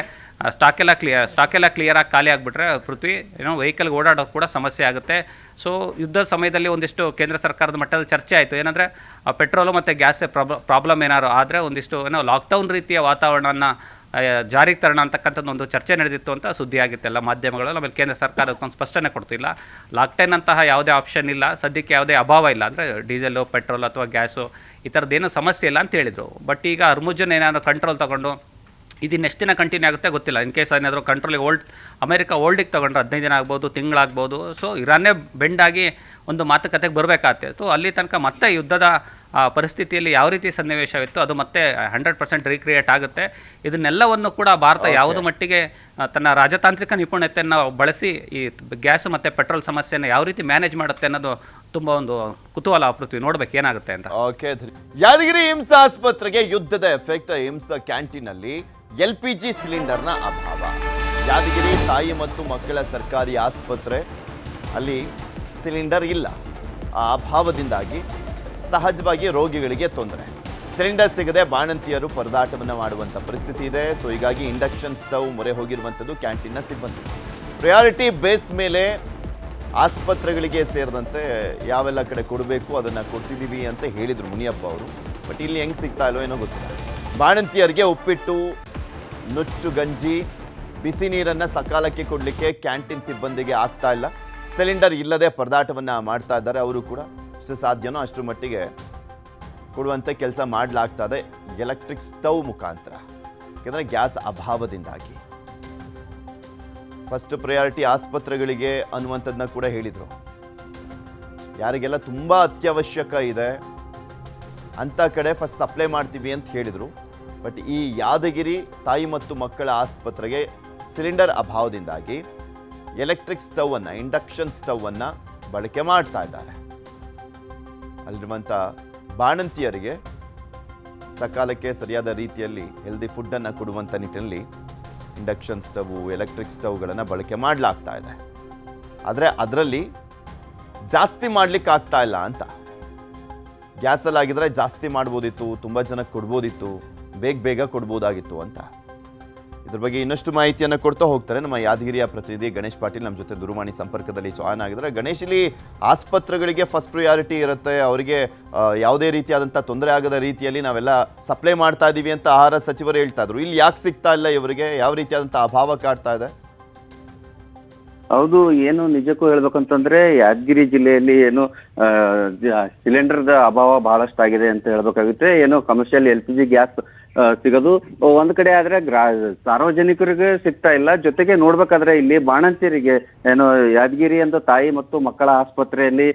ಸ್ಟಾಕೆಲ್ಲ ಕ್ಲಿಯರಾಗಿ ಖಾಲಿ ಆಗಿಬಿಟ್ರೆ ಪೃಥ್ವಿ ಏನೋ ವೆಹಿಕಲ್ಗೆ ಓಡಾಡೋದು ಕೂಡ ಸಮಸ್ಯೆ ಆಗುತ್ತೆ. ಸೊ ಯುದ್ಧ ಸಮಯದಲ್ಲಿ ಒಂದಿಷ್ಟು ಕೇಂದ್ರ ಸರ್ಕಾರದ ಮಟ್ಟದಲ್ಲಿ ಚರ್ಚೆ ಆಯಿತು. ಏನಂದರೆ ಪೆಟ್ರೋಲು ಮತ್ತು ಗ್ಯಾಸ್ ಪ್ರಾಬ್ಲಮ್ ಏನಾದ್ರು ಆದರೆ ಒಂದಿಷ್ಟು ಏನೋ ಲಾಕ್ಡೌನ್ ರೀತಿಯ ವಾತಾವರಣವನ್ನು ಜಾರಿಗೆ ತರೋಣ ಅಂತಕ್ಕಂಥದ್ದು ಒಂದು ಚರ್ಚೆ ನಡೆದಿತ್ತು ಅಂತ ಸುದ್ದಿ ಆಗಿತ್ತು ಎಲ್ಲ ಮಾಧ್ಯಮಗಳಲ್ಲಿ. ಆಮೇಲೆ ಕೇಂದ್ರ ಸರ್ಕಾರ ಅದಕ್ಕೊಂದು ಸ್ಪಷ್ಟನೆ ಕೊಡ್ತಿಲ್ಲ. ಲಾಕ್ಡೌನ್ ಅಂತಹ ಯಾವುದೇ ಆಪ್ಷನ್ ಇಲ್ಲ, ಸದ್ಯಕ್ಕೆ ಯಾವುದೇ ಅಭಾವ ಇಲ್ಲ. ಅಂದರೆ ಡೀಸೆಲು, ಪೆಟ್ರೋಲ್ ಅಥವಾ ಗ್ಯಾಸು ಈ ಥರದ್ದೇನು ಸಮಸ್ಯೆ ಇಲ್ಲ ಅಂತ ಹೇಳಿದರು. ಬಟ್ ಈಗ ಹರ್ಮುಜನ್ ಏನಾದ್ರು ಕಂಟ್ರೋಲ್ ತೊಗೊಂಡು ಇದು ನೆಕ್ಸ್ಟ್ ದಿನ ಕಂಟಿನ್ಯೂ ಆಗುತ್ತೆ ಗೊತ್ತಿಲ್ಲ. ಇನ್ ಕೇಸ್ ಏನಾದರೂ ಕಂಟ್ರೋಲಿಗೆ ಅಮೆರಿಕ ಓಲ್ಡಿಗೆ ತೊಗೊಂಡ್ರೆ 15 ದಿನ ಆಗ್ಬೋದು, ತಿಂಗಳಾಗ್ಬೋದು. ಸೊ ಇರಾನ್ನೇ ಬೆಂಡಾಗಿ ಒಂದು ಮಾತುಕತೆಗೆ ಬರಬೇಕಾಗ್ತದೆ. ಸೊ ಅಲ್ಲಿ ತನಕ ಮತ್ತೆ ಯುದ್ಧದ ಪರಿಸ್ಥಿತಿಯಲ್ಲಿ ಯಾವ ರೀತಿ ಸನ್ನಿವೇಶವಿತ್ತು ಅದು ಮತ್ತೆ 100% ರೀಕ್ರಿಯೇಟ್ ಆಗುತ್ತೆ. ಇದನ್ನೆಲ್ಲವನ್ನು ಕೂಡ ಭಾರತ ಯಾವುದೋ ಮಟ್ಟಿಗೆ ತನ್ನ ರಾಜತಾಂತ್ರಿಕ ನಿಪುಣತೆಯನ್ನು ಬಳಸಿ ಈ ಗ್ಯಾಸ್ ಮತ್ತು ಪೆಟ್ರೋಲ್ ಸಮಸ್ಯೆನ ಯಾವ ರೀತಿ ಮ್ಯಾನೇಜ್ ಮಾಡುತ್ತೆ ಅನ್ನೋದು ತುಂಬ ಒಂದು ಕುತೂಹಲ ಪೃಥ್ವಿ, ನೋಡ್ಬೇಕು ಏನಾಗುತ್ತೆ ಅಂತ. ಓಕೆ, ಯಾದಗಿರಿ ಏಮ್ಸ್ ಆಸ್ಪತ್ರೆಗೆ ಯುದ್ಧದ ಎಫೆಕ್ಟ್. ಏಮ್ಸ್ ಕ್ಯಾಂಟೀನಲ್ಲಿ LPG ಸಿಲಿಂಡರ್ನ ಅಭಾವ. ಯಾದಗಿರಿ ತಾಯಿ ಮತ್ತು ಮಕ್ಕಳ ಸರ್ಕಾರಿ ಆಸ್ಪತ್ರೆ ಅಲ್ಲಿ ಸಿಲಿಂಡರ್ ಇಲ್ಲ. ಆ ಅಭಾವದಿಂದಾಗಿ ಸಹಜವಾಗಿ ರೋಗಿಗಳಿಗೆ ತೊಂದರೆ. ಸಿಲಿಂಡರ್ ಸಿಗದೆ ಬಾಣಂತಿಯರು ಪರದಾಟವನ್ನು ಮಾಡುವಂಥ ಪರಿಸ್ಥಿತಿ ಇದೆ. ಸೊ ಹೀಗಾಗಿ ಇಂಡಕ್ಷನ್ ಸ್ಟವ್ ಮೊರೆ ಹೋಗಿರುವಂಥದ್ದು ಕ್ಯಾಂಟೀನ್ನ ಸಿಬ್ಬಂದಿ. ಪ್ರಯಾರಿಟಿ ಬೇಸ್ ಮೇಲೆ ಆಸ್ಪತ್ರೆಗಳಿಗೆ ಸೇರಿದಂತೆ ಯಾವೆಲ್ಲ ಕಡೆ ಕೊಡಬೇಕು ಅದನ್ನು ಕೊಡ್ತಿದ್ದೀವಿ ಅಂತ ಹೇಳಿದರು ಮುನಿಯಪ್ಪ ಅವರು. ಬಟ್ ಇಲ್ಲಿ ಹೆಂಗೆ ಸಿಗ್ತಾ ಇಲ್ಲೋ ಏನೋ ಗೊತ್ತಿಲ್ಲ. ಬಾಣಂತಿಯರಿಗೆ ಉಪ್ಪಿಟ್ಟು, ನುಚ್ಚು ಗಂಜಿ, ಬಿಸಿ ನೀರನ್ನು ಸಕಾಲಕ್ಕೆ ಕೊಡಲಿಕ್ಕೆ ಕ್ಯಾಂಟೀನ್ ಸಿಬ್ಬಂದಿಗೆ ಆಗ್ತಾ ಇಲ್ಲ. ಸಿಲಿಂಡರ್ ಇಲ್ಲದೆ ಪರದಾಟವನ್ನು ಮಾಡ್ತಾ ಇದ್ದಾರೆ. ಅವರು ಕೂಡ ಎಷ್ಟು ಸಾಧ್ಯನೋ ಅಷ್ಟರ ಮಟ್ಟಿಗೆ ಕೊಡುವಂಥ ಕೆಲಸ ಮಾಡಲಾಗ್ತಾ ಇದೆ ಎಲೆಕ್ಟ್ರಿಕ್ ಸ್ಟವ್ ಮುಖಾಂತರ. ಯಾಕೆಂದರೆ ಗ್ಯಾಸ್ ಅಭಾವದಿಂದಾಗಿ ಫಸ್ಟ್ ಪ್ರಯಾರಿಟಿ ಆಸ್ಪತ್ರೆಗಳಿಗೆ ಅನ್ನುವಂಥದ್ದನ್ನ ಕೂಡ ಹೇಳಿದರು. ಯಾರಿಗೆಲ್ಲ ತುಂಬ ಅತ್ಯವಶ್ಯಕ ಇದೆ ಅಂಥ ಕಡೆ ಫಸ್ಟ್ ಸಪ್ಲೈ ಮಾಡ್ತೀವಿ ಅಂತ ಹೇಳಿದರು. ಬಟ್ ಈ ಯಾದಗಿರಿ ತಾಯಿ ಮತ್ತು ಮಕ್ಕಳ ಆಸ್ಪತ್ರೆಗೆ ಸಿಲಿಂಡರ್ ಅಭಾವದಿಂದಾಗಿ ಎಲೆಕ್ಟ್ರಿಕ್ ಸ್ಟವನ್ನು, ಇಂಡಕ್ಷನ್ ಸ್ಟವನ್ನು ಬಳಕೆ ಮಾಡ್ತಾ ಇದ್ದಾರೆ. ಅಲ್ಲಿರುವಂಥ ಬಾಣಂತಿಯರಿಗೆ ಸಕಾಲಕ್ಕೆ ಸರಿಯಾದ ರೀತಿಯಲ್ಲಿ ಹೆಲ್ದಿ ಫುಡ್ಡನ್ನು ಕೊಡುವಂಥ ನಿಟ್ಟಿನಲ್ಲಿ ಇಂಡಕ್ಷನ್ ಸ್ಟವ್, ಎಲೆಕ್ಟ್ರಿಕ್ ಸ್ಟವ್ಗಳನ್ನು ಬಳಕೆ ಮಾಡಲಾಗ್ತಾ ಇದೆ. ಆದರೆ ಅದರಲ್ಲಿ ಜಾಸ್ತಿ ಮಾಡಲಿಕ್ಕೆ ಆಗ್ತಾ ಇಲ್ಲ ಅಂತ. ಗ್ಯಾಸಲ್ಲಾಗಿದ್ರೆ ಜಾಸ್ತಿ ಮಾಡ್ಬೋದಿತ್ತು, ತುಂಬ ಜನಕ್ಕೆ ಕೊಡ್ಬೋದಿತ್ತು, ಬೇಗ ಕೊಡ್ಬೋದಾಗಿತ್ತು ಅಂತ. ಇದ್ರ ಬಗ್ಗೆ ಇನ್ನಷ್ಟು ಮಾಹಿತಿಯನ್ನು ಕೊಡ್ತಾ ಹೋಗ್ತಾರೆ ನಮ್ಮ ಯಾದಗಿರಿಯ ಪ್ರತಿನಿಧಿ ಗಣೇಶ್ ಪಾಟೀಲ್ ನಮ್ಮ ಜೊತೆ ದೂರವಾಣಿ ಸಂಪರ್ಕದಲ್ಲಿ ಜಾಯ್ನ್ ಆಗಿದ್ದಾರೆ. ಗಣೇಶ್, ಇಲ್ಲಿ ಆಸ್ಪತ್ರೆಗಳಿಗೆ ಫಸ್ಟ್ ಪ್ರಿಯಾರಿಟಿ ಇರುತ್ತೆ, ಅವರಿಗೆ ಯಾವುದೇ ರೀತಿಯಾದಂಥ ತೊಂದರೆ ಆಗದ ರೀತಿಯಲ್ಲಿ ನಾವೆಲ್ಲ ಸಪ್ಲೈ ಮಾಡ್ತಾ ಇದ್ದೀವಿ ಅಂತ ಆಹಾರ ಸಚಿವರು ಹೇಳ್ತಾ ಇದ್ರು. ಇಲ್ಲಿ ಯಾಕೆ ಸಿಗ್ತಾ ಇಲ್ಲ ಇವರಿಗೆ? ಯಾವ ರೀತಿಯಾದಂಥ ಅಭಾವ ಕಾಡ್ತಾ ಇದೆ? ಹೌದು, ಏನು ನಿಜಕ್ಕೂ ಹೇಳ್ಬೇಕಂತಂದ್ರೆ ಯಾದಗಿರಿ ಜಿಲ್ಲೆಯಲ್ಲಿ ಏನು ಸಿಲಿಂಡರ್ದ ಅಭಾವ ಬಹಳಷ್ಟು ಆಗಿದೆ ಅಂತ ಹೇಳ್ಬೇಕಾಗುತ್ತೆ. ಏನು ಕಮರ್ಷಿಯಲ್ LPG ಗ್ಯಾಸ್ ಸಿಗೋದು ಒಂದ್ ಕಡೆ ಆದ್ರೆ ಸಾರ್ವಜನಿಕರಿಗೆ ಸಿಗ್ತಾ ಇಲ್ಲ. ಜೊತೆಗೆ ನೋಡ್ಬೇಕಾದ್ರೆ ಇಲ್ಲಿ ಬಾಣಂತಿಯರಿಗೆ ಏನು ಯಾದಗಿರಿ ಅಂತ ತಾಯಿ ಮತ್ತು ಮಕ್ಕಳ ಆಸ್ಪತ್ರೆಯಲ್ಲಿ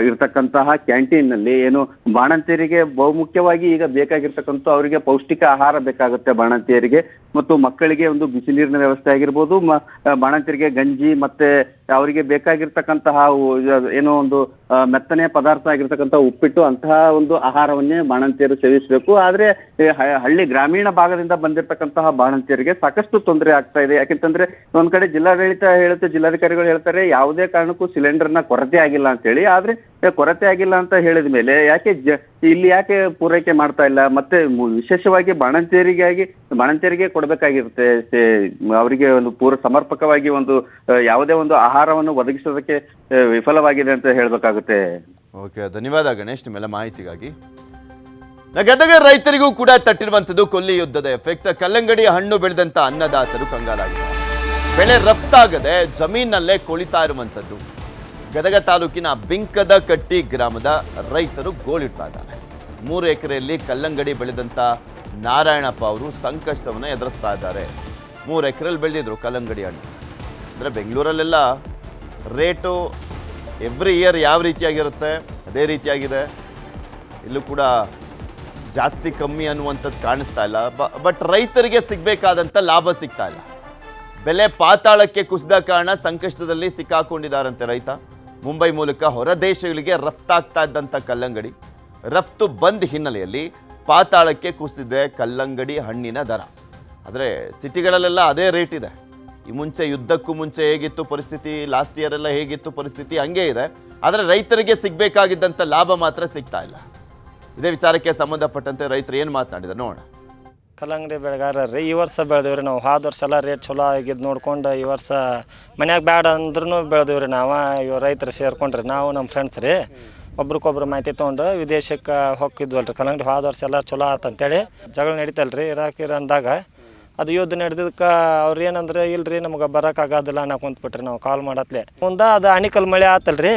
ಇರ್ತಕ್ಕಂತಹ ಕ್ಯಾಂಟೀನ್ ನಲ್ಲಿ ಏನು ಬಾಣಂತಿಯರಿಗೆ ಬಹುಮುಖ್ಯವಾಗಿ ಈಗ ಬೇಕಾಗಿರ್ತಕ್ಕಂಥ ಅವರಿಗೆ ಪೌಷ್ಟಿಕ ಆಹಾರ ಬೇಕಾಗುತ್ತೆ ಬಾಣಂತಿಯರಿಗೆ ಮತ್ತು ಮಕ್ಕಳಿಗೆ ಒಂದು ಬಿಸಿ ನೀರಿನ ವ್ಯವಸ್ಥೆ ಆಗಿರ್ಬೋದು, ಬಾಣಂತಿಯರಿಗೆ ಗಂಜಿ ಮತ್ತೆ ಅವರಿಗೆ ಬೇಕಾಗಿರ್ತಕ್ಕಂತಹ ಏನೋ ಒಂದು ಮೆತ್ತನೆಯ ಪದಾರ್ಥ ಆಗಿರ್ತಕ್ಕಂಥ ಉಪ್ಪಿಟ್ಟು, ಅಂತಹ ಒಂದು ಆಹಾರವನ್ನೇ ಬಾಣಂತಿಯರು ಸೇವಿಸಬೇಕು. ಆದ್ರೆ ಹಳ್ಳಿ ಗ್ರಾಮೀಣ ಭಾಗದಿಂದ ಬಂದಿರತಕ್ಕಂತಹ ಬಾಣಂತಿಯರಿಗೆ ಸಾಕಷ್ಟು ತೊಂದರೆ ಆಗ್ತಾ ಇದೆ. ಯಾಕೆಂತಂದ್ರೆ ಒಂದ್ ಕಡೆ ಜಿಲ್ಲಾಡಳಿತ ಹೇಳುತ್ತೆ, ಜಿಲ್ಲಾಧಿಕಾರಿಗಳು ಹೇಳ್ತಾರೆ ಯಾವುದೇ ಕಾರಣಕ್ಕೂ ಸಿಲಿಂಡರ್ನ ಕೊರತೆ ಆಗಿಲ್ಲ ಅಂತ ಹೇಳಿ. ಆದ್ರೆ ಕೊರತೆ ಆಗಿಲ್ಲ ಅಂತ ಹೇಳಿದ ಮೇಲೆ ಇಲ್ಲಿ ಯಾಕೆ ಪೂರೈಕೆ ಮಾಡ್ತಾ ಇಲ್ಲ? ಮತ್ತೆ ವಿಶೇಷವಾಗಿ ಬಾಣಂತಿಯರಿಗೆ ಕೊಡಬೇಕಾಗಿರುತ್ತೆ. ಅವರಿಗೆ ಒಂದು ಸಮರ್ಪಕವಾಗಿ ಒಂದು ಯಾವುದೇ ಒಂದು ಆಹಾರವನ್ನು ಒದಗಿಸೋದಕ್ಕೆ ವಿಫಲವಾಗಿದೆ ಅಂತ ಹೇಳ್ಬೇಕಾಗುತ್ತೆ. ಓಕೆ, ಧನ್ಯವಾದ ಗಣೇಶ್ ನಿಮ್ಮೆಲ್ಲ ಮಾಹಿತಿಗಾಗಿ. ಗದಗ ರೈತರಿಗೂ ಕೂಡ ತಟ್ಟಿರುವಂಥದ್ದು ಕೊಲ್ಲಿ ಯುದ್ಧದ ಎಫೆಕ್ಟ್. ಕಲ್ಲಂಗಡಿ ಹಣ್ಣು ಬೆಳೆದಂತ ಅನ್ನದಾತರು ಕಂಗಾಲಾಗಿದ್ದಾರೆ. ಬೆಳೆ ರಫ್ತಾಗದೆ ಜಮೀನಲ್ಲೇ ಕೊಳಿತಾ ಇರುವಂಥದ್ದು. ಗದಗ ತಾಲೂಕಿನ ಬಿಂಕದ ಕಟ್ಟಿ ಗ್ರಾಮದ ರೈತರು ಗೋಳಿಡ್ತಾ ಇದ್ದಾರೆ. 3 ಎಕರೆಯಲ್ಲಿ ಕಲ್ಲಂಗಡಿ ಬೆಳೆದಂತ ನಾರಾಯಣಪ್ಪ ಅವರು ಸಂಕಷ್ಟವನ್ನು ಎದುರಿಸ್ತಾ ಇದ್ದಾರೆ. 3 ಎಕರೆಯಲ್ಲಿ ಬೆಳೆದಿದ್ರು ಕಲ್ಲಂಗಡಿ ಹಣ್ಣು. ಅಂದರೆ ಬೆಂಗಳೂರಲ್ಲೆಲ್ಲ ರೇಟು ಎವ್ರಿ ಇಯರ್ ಯಾವ ರೀತಿಯಾಗಿರುತ್ತೆ ಅದೇ ರೀತಿಯಾಗಿದೆ. ಇಲ್ಲೂ ಕೂಡ ಜಾಸ್ತಿ ಕಮ್ಮಿ ಅನ್ನುವಂಥದ್ದು ಕಾಣಿಸ್ತಾ ಇಲ್ಲ. ಬಟ್ ರೈತರಿಗೆ ಸಿಗಬೇಕಾದಂಥ ಲಾಭ ಸಿಗ್ತಾ ಇಲ್ಲ. ಬೆಲೆ ಪಾತಾಳಕ್ಕೆ ಕುಸಿದ ಕಾರಣ ಸಂಕಷ್ಟದಲ್ಲಿ ಸಿಕ್ಕಾಕೊಂಡಿದ್ದಾರಂತೆ ರೈತ. ಮುಂಬೈ ಮೂಲಕ ಹೊರ ದೇಶಗಳಿಗೆ ರಫ್ತಾಗ್ತಾ ಇದ್ದಂಥ ಕಲ್ಲಂಗಡಿ ರಫ್ತು ಬಂದ್ ಹಿನ್ನೆಲೆಯಲ್ಲಿ ಪಾತಾಳಕ್ಕೆ ಕುಸಿದೆ ಕಲ್ಲಂಗಡಿ ಹಣ್ಣಿನ ದರ. ಆದರೆ ಸಿಟಿಗಳಲ್ಲೆಲ್ಲ ಅದೇ ರೇಟ್ ಇದೆ. ಈ ಮುಂಚೆ ಯುದ್ಧಕ್ಕೂ ಮುಂಚೆ ಹೇಗಿತ್ತು ಪರಿಸ್ಥಿತಿ, ಲಾಸ್ಟ್ ಇಯರ್ ಎಲ್ಲ ಹೇಗಿತ್ತು ಪರಿಸ್ಥಿತಿ ಹಂಗೆ ಇದೆ. ಆದರೆ ರೈತರಿಗೆ ಸಿಗಬೇಕಾಗಿದ್ದಂಥ ಲಾಭ ಮಾತ್ರ ಸಿಗ್ತಾ ಇಲ್ಲ. ಇದೇ ವಿಚಾರಕ್ಕೆ ಸಂಬಂಧಪಟ್ಟಂತೆ ರೈತರು ಏನು ಮಾತನಾಡಿದ್ದಾರೆ ನೋಡೋಣ. ಕಲ್ಲಂಗಡಿ ಬೆಳೆಗಾರರಿ ಈ ವರ್ಷ ಬೆಳೆದಿವ್ರಿ ನಾವು. ಹೋದ ವರ್ಷ ಎಲ್ಲ ರೇಟ್ ಚಲೋ ಆಗಿದ್ದು ನೋಡ್ಕೊಂಡು ಈ ವರ್ಷ ಮನ್ಯಾಗ ಬೇಡ ಅಂದ್ರೂ ಬೆಳೆದಿವ್ರಿ. ನಾವು ರೈತರು ಸೇರ್ಕೊಂಡ್ರಿ, ನಾವು ನಮ್ಮ ಫ್ರೆಂಡ್ಸ್ ರೀ ಒಬ್ರಿಗೊಬ್ರು ಮಾಹಿತಿ ತೊಗೊಂಡು ವಿದೇಶಕ್ಕೆ ಹೋಗಿದ್ವಲ್ರಿ. ಕಲ್ಲಂಗಡಿ ಹೋದ ವರ್ಷ ಎಲ್ಲ ಚಲೋ ಆತಂತೇಳಿ ಜಗಳ ನಡೀತಲ್ರಿ ಇರಾಕ್ ಇರಾನ್ದಾಗ. ಅದು ಯುದ್ಧ ನಡೆದಕ್ಕೆ ಅವ್ರು ಏನಂದ್ರೆ ಇಲ್ರಿ ನಮ್ಗೆ ಬರೋಕ್ಕಾಗೋದಿಲ್ಲ ಅನ್ನೋ ಕುಂತ್ಬಿಟ್ರಿ. ನಾವು ಕಾಲ್ ಮಾಡತ್ಲೆ ಮುಂದೆ ಅದು ಅಣಿಕಲ್ ಮಳೆ ಆತಲ್ರಿ,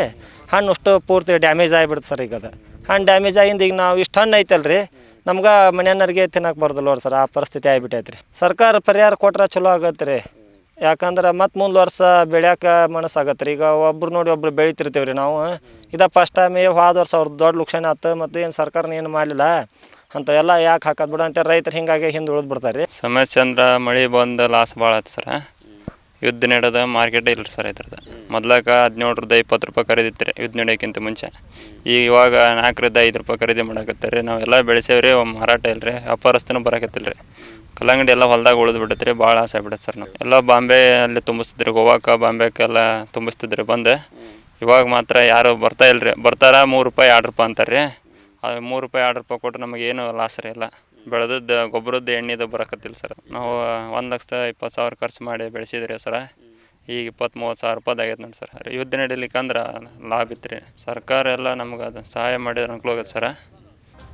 ಹಣ್ಣು ಅಷ್ಟು ಪೂರ್ತಿ ಡ್ಯಾಮೇಜ್ ಆಗಿಬಿಡ್ತು ಸರ್. ಈಗ ಅದು ಹಣ್ಣು ಡ್ಯಾಮೇಜ್ ಆಗಿಂದ ಈಗ ನಾವು ಇಷ್ಟು ಹಣ್ಣು ಐತಲ್ರಿ ನಮ್ಗೆ ಮನೆಯವ್ರಿಗೆ ತಿನ್ನಕ್ಕೆ ಬರ್ದಲ್ಲ ಸರ್. ಆ ಪರಿಸ್ಥಿತಿ ಆಗಿಬಿಟ್ಟೈತೆ ರೀ. ಸರ್ಕಾರ ಪರಿಹಾರ ಕೊಟ್ರೆ ಚಲೋ ಆಗತ್ತೆ ರೀ. ಯಾಕಂದ್ರೆ ಮತ್ತೆ ಮುಂದೆ ವರ್ಷ ಬೆಳ್ಯಾಕೆ ಮನಸ್ಸಾಗತ್ತೆ ರೀ. ಈಗ ಒಬ್ರು ನೋಡಿ ಒಬ್ರು ಬೆಳಿತಿರ್ತೀವಿ ರೀ ನಾವು. ಇದು ಫಸ್ಟ್ ಟೈಮ್ ಹೋದ ವರ್ಷ ಅವ್ರದ್ದು ದೊಡ್ಡ ಲುಕ್ಷಣ ಆಯ್ತು, ಮತ್ತು ಏನು ಸರ್ಕಾರನ ಏನು ಮಾಡಲಿಲ್ಲ ಅಂತ ಎಲ್ಲ ಯಾಕೆ ಹಾಕೋದು ಬಿಡ ಅಂತ ರೈತರು ಹಿಂಗಾಗಿ ಹಿಂದೆ ಉಳಿದು ಬಿಡ್ತಾರೆ ರೀ. ಸಮಸ್ಯೆ ಅಂದ್ರೆ ಮಳೆ ಬಂದು ಲಾಸ್ ಭಾಳ ಆಯ್ತು ಸರ್. ಯುದ್ಧ ನಡೆದ ಮಾರ್ಕೆಟ್ ಇಲ್ಲ ರೀ ಸರ್ ಇದ್ರದ್ದು. ಮೊದ್ಲಾಗ 17 20 ರೂಪಾಯಿ ಖರೀದಿತ್ತು ರೀ ಯುದ್ಧ ನಡೆಯೋಕ್ಕಿಂತ ಮುಂಚೆ. ಇವಾಗ 4 5 ರೂಪಾಯಿ ಖರೀದಿ ಮಾಡಕತ್ತಾರೆ ರೀ. ನಾವೆಲ್ಲ ಬೆಳೆಸೇವ್ರಿ, ಮಾರಾಟ ಇಲ್ಲ ರೀ, ವ್ಯಾಪಾರಸ್ಥನೂ ಬರೋಕತ್ತಿಲ್ಲ ರೀ. ಕಲ್ಲಂಗಡಿ ಎಲ್ಲ ಹೊಲ್ದಾಗ ಉಳಿದು ಬಿಟ್ಟೈತೆ ರೀ, ಭಾಳ ಆಸೆ ಬಿಡತ್ತೆ ಸರ್. ನಾವು ಎಲ್ಲ ಬಾಂಬೆ ಅಲ್ಲಿ ತುಂಬಿಸ್ತಿದ್ರಿ, ಗೋವಾಕ್ಕೆ ಬಾಂಬೆಗೆಲ್ಲ ತುಂಬಿಸ್ತಿದ್ರಿ ಬಂದು. ಇವಾಗ ಮಾತ್ರ ಯಾರು ಬರ್ತಾ ಇಲ್ಲ ರೀ. ಬರ್ತಾರ 3 ರೂಪಾಯಿ 2 ರೂಪಾಯಿ ಅಂತಾರೆ ರೀ. ಅದು 3 ರೂಪಾಯಿ 2 ರೂಪಾಯಿ ಕೊಟ್ಟರೆ ನಮಗೇನು ಲಾಸ್ ರೀ. ಎಲ್ಲ ಬೆಳೆದದ್ದು ಗೊಬ್ಬರದ್ದು ಎಣ್ಣೆದು ಬರೋಕತ್ತಿಲ್ಲ ಸರ್. ನಾವು 1,20,000 ಖರ್ಚು ಮಾಡಿ ಬೆಳೆಸಿದ್ರಿ ಸರ. ಈಗ 20-30 ಸಾವಿರ ರೂಪಾಯಿ ಆಗೈತೆ ನೋಡಿ ಸರ್. ಯುದ್ಧ ನಡೀಲಿಕ್ಕಂದ್ರೆ ಲಾಭ ಇತ್ತು ರೀ. ಸರ್ಕಾರ ಎಲ್ಲ ನಮ್ಗೆ ಅದು ಸಹಾಯ ಮಾಡಿದ್ರೆ ಅನುಕೂಲ ಆಗತ್ತೆ ಸರ.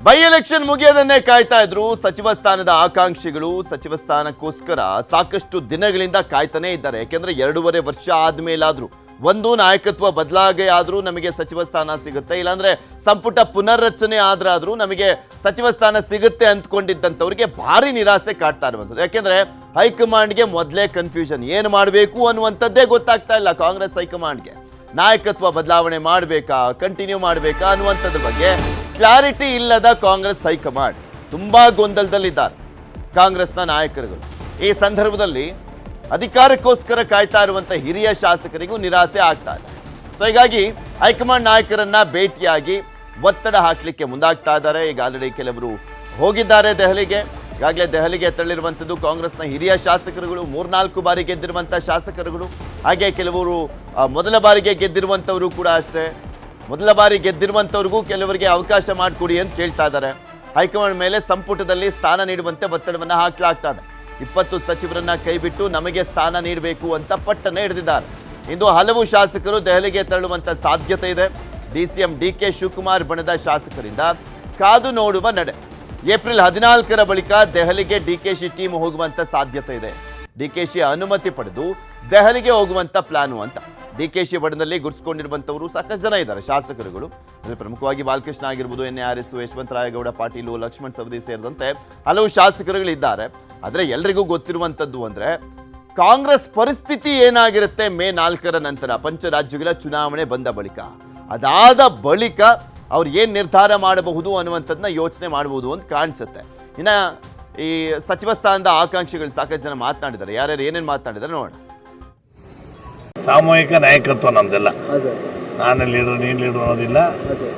ಬೈ ಎಲೆಕ್ಷನ್ ಮುಗಿಯೋದನ್ನೇ ಕಾಯ್ತಾ ಇದ್ರು ಸಚಿವ ಸ್ಥಾನದ ಆಕಾಂಕ್ಷಿಗಳು. ಸಚಿವ ಸ್ಥಾನಕ್ಕೋಸ್ಕರ ಸಾಕಷ್ಟು ದಿನಗಳಿಂದ ಕಾಯ್ತಾನೆ ಇದ್ದಾರೆ. ಯಾಕೆಂದ್ರೆ 2.5 ವರ್ಷ ಆದ್ಮೇಲಾದ್ರೂ ಒಂದು ನಾಯಕತ್ವ ಬದಲಾಗೆ ಆದ್ರೂ ನಮಗೆ ಸಚಿವ ಸ್ಥಾನ ಸಿಗುತ್ತೆ, ಇಲ್ಲಾಂದ್ರೆ ಸಂಪುಟ ಪುನರ್ರಚನೆ ಆದ್ರೂ ನಮಗೆ ಸಚಿವ ಸ್ಥಾನ ಸಿಗುತ್ತೆ ಅಂದ್ಕೊಂಡಿದ್ದಂಥವ್ರಿಗೆ ಭಾರಿ ನಿರಾಸೆ ಕಾಡ್ತಾ ಇರುವಂಥದ್ದು. ಯಾಕೆಂದ್ರೆ ಹೈಕಮಾಂಡ್ಗೆ ಮೊದಲೇ ಕನ್ಫ್ಯೂಷನ್, ಏನು ಮಾಡಬೇಕು ಅನ್ನುವಂಥದ್ದೇ ಗೊತ್ತಾಗ್ತಾ ಇಲ್ಲ ಕಾಂಗ್ರೆಸ್ ಹೈಕಮಾಂಡ್ಗೆ. ನಾಯಕತ್ವ ಬದಲಾವಣೆ ಮಾಡಬೇಕಾ, ಕಂಟಿನ್ಯೂ ಮಾಡಬೇಕಾ ಅನ್ನುವಂಥದ್ರ ಬಗ್ಗೆ ಕ್ಲಾರಿಟಿ ಇಲ್ಲದ ಕಾಂಗ್ರೆಸ್ ಹೈಕಮಾಂಡ್ ತುಂಬಾ ಗೊಂದಲದಲ್ಲಿದ್ದಾರೆ ಕಾಂಗ್ರೆಸ್ನ ನಾಯಕರುಗಳು. ಈ ಸಂದರ್ಭದಲ್ಲಿ ಅಧಿಕಾರಕ್ಕೋಸ್ಕರ ಕಾಯ್ತಾ ಇರುವಂಥ ಹಿರಿಯ ಶಾಸಕರಿಗೂ ನಿರಾಸೆ ಆಗ್ತಾ ಇದೆ. ಸೊ ಹೀಗಾಗಿ ಹೈಕಮಾಂಡ್ ನಾಯಕರನ್ನ ಭೇಟಿಯಾಗಿ ಒತ್ತಡ ಹಾಕಲಿಕ್ಕೆ ಮುಂದಾಗ್ತಾ ಇದ್ದಾರೆ. ಈಗ ಆಲ್ರೆಡಿ ಕೆಲವರು ಹೋಗಿದ್ದಾರೆ ದೆಹಲಿಗೆ. ಈಗಾಗಲೇ ದೆಹಲಿಗೆ ತೆರಳಿರುವಂಥದ್ದು ಕಾಂಗ್ರೆಸ್ನ ಹಿರಿಯ ಶಾಸಕರುಗಳು, 3-4 ಬಾರಿ ಗೆದ್ದಿರುವಂಥ ಶಾಸಕರುಗಳು. ಹಾಗೆ ಕೆಲವರು ಮೊದಲ ಬಾರಿಗೆ ಗೆದ್ದಿರುವಂಥವರು ಕೂಡ ಅಷ್ಟೇ. ಮೊದಲ ಬಾರಿ ಗೆದ್ದಿರುವಂಥವ್ರಿಗೂ ಕೆಲವರಿಗೆ ಅವಕಾಶ ಮಾಡಿಕೊಡಿ ಅಂತ ಕೇಳ್ತಾ ಇದ್ದಾರೆ. ಹೈಕಮಾಂಡ್ ಮೇಲೆ ಸಂಪುಟದಲ್ಲಿ ಸ್ಥಾನ ನೀಡುವಂತೆ ಒತ್ತಡವನ್ನು ಹಾಕಲಾಗ್ತಾ ಇದೆ. 20 ಸಚಿವರನ್ನ ಕೈಬಿಟ್ಟು ನಮಗೆ ಸ್ಥಾನ ನೀಡಬೇಕು ಅಂತ ಪಟ್ಟನೆ ಹಿಡಿದಿದ್ದಾರೆ. ಇಂದು ಹಲವು ಶಾಸಕರು ದೆಹಲಿಗೆ ತೆರಳುವಂತ ಸಾಧ್ಯತೆ ಇದೆ. ಡಿಸಿಎಂ ಡಿಕೆ ಶಿವಕುಮಾರ್ ಬಣದ ಶಾಸಕರಿಂದ ಕಾದು ನೋಡುವ ನಡೆ. ಏಪ್ರಿಲ್ 14ರ ಬಳಿಕ ದೆಹಲಿಗೆ ಡಿಕೆಶಿ ಟೀಮ್ ಹೋಗುವಂತ ಸಾಧ್ಯತೆ ಇದೆ. ಡಿಕೆಶಿ ಅನುಮತಿ ಪಡೆದು ದೆಹಲಿಗೆ ಹೋಗುವಂತ ಪ್ಲಾನು ಅಂತ. ಡಿಕೆಶಿ ಬಣದಲ್ಲಿ ಗುರುತಿಸಿಕೊಂಡಿರುವಂತವರು ಸಾಕಷ್ಟು ಜನ ಇದ್ದಾರೆ ಶಾಸಕರುಗಳು. ಅದರಲ್ಲಿ ಪ್ರಮುಖವಾಗಿ ಬಾಲಕೃಷ್ಣ ಆಗಿರ್ಬೋದು, NARS, ಯಶವಂತರಾಯಗೌಡ ಪಾಟೀಲು, ಲಕ್ಷ್ಮಣ್ ಸವದಿ ಸೇರಿದಂತೆ ಹಲವು ಶಾಸಕರುಗಳಿದ್ದಾರೆ. ಆದರೆ ಎಲ್ರಿಗೂ ಗೊತ್ತಿರುವಂಥದ್ದು ಅಂದರೆ ಕಾಂಗ್ರೆಸ್ ಪರಿಸ್ಥಿತಿ ಏನಾಗಿರುತ್ತೆ ಮೇ 4ರ ನಂತರ ಪಂಚರಾಜ್ಯಗಳ ಚುನಾವಣೆ ಬಂದ ಬಳಿಕ. ಅದಾದ ಬಳಿಕ ಅವ್ರು ಏನು ನಿರ್ಧಾರ ಮಾಡಬಹುದು ಅನ್ನುವಂಥದ್ದನ್ನ ಯೋಚನೆ ಮಾಡಬಹುದು ಅಂತ ಕಾಣಿಸುತ್ತೆ. ಇನ್ನು ಈ ಸಚಿವ ಸ್ಥಾನದ ಆಕಾಂಕ್ಷಿಗಳು ಸಾಕಷ್ಟು ಜನ ಮಾತನಾಡಿದ್ದಾರೆ. ಯಾರ್ಯಾರು ಏನೇನು ಮಾತನಾಡಿದ್ದಾರೆ ನೋಡೋಣ. ಸಾಮೂಹಿಕ ನಾಯಕತ್ವ ನಮ್ದೆಲ್ಲ. ನಾನು ಲೀಡರ್, ನೀನು ಲೀಡರ್ ಅನ್ನೋದಿಲ್ಲ.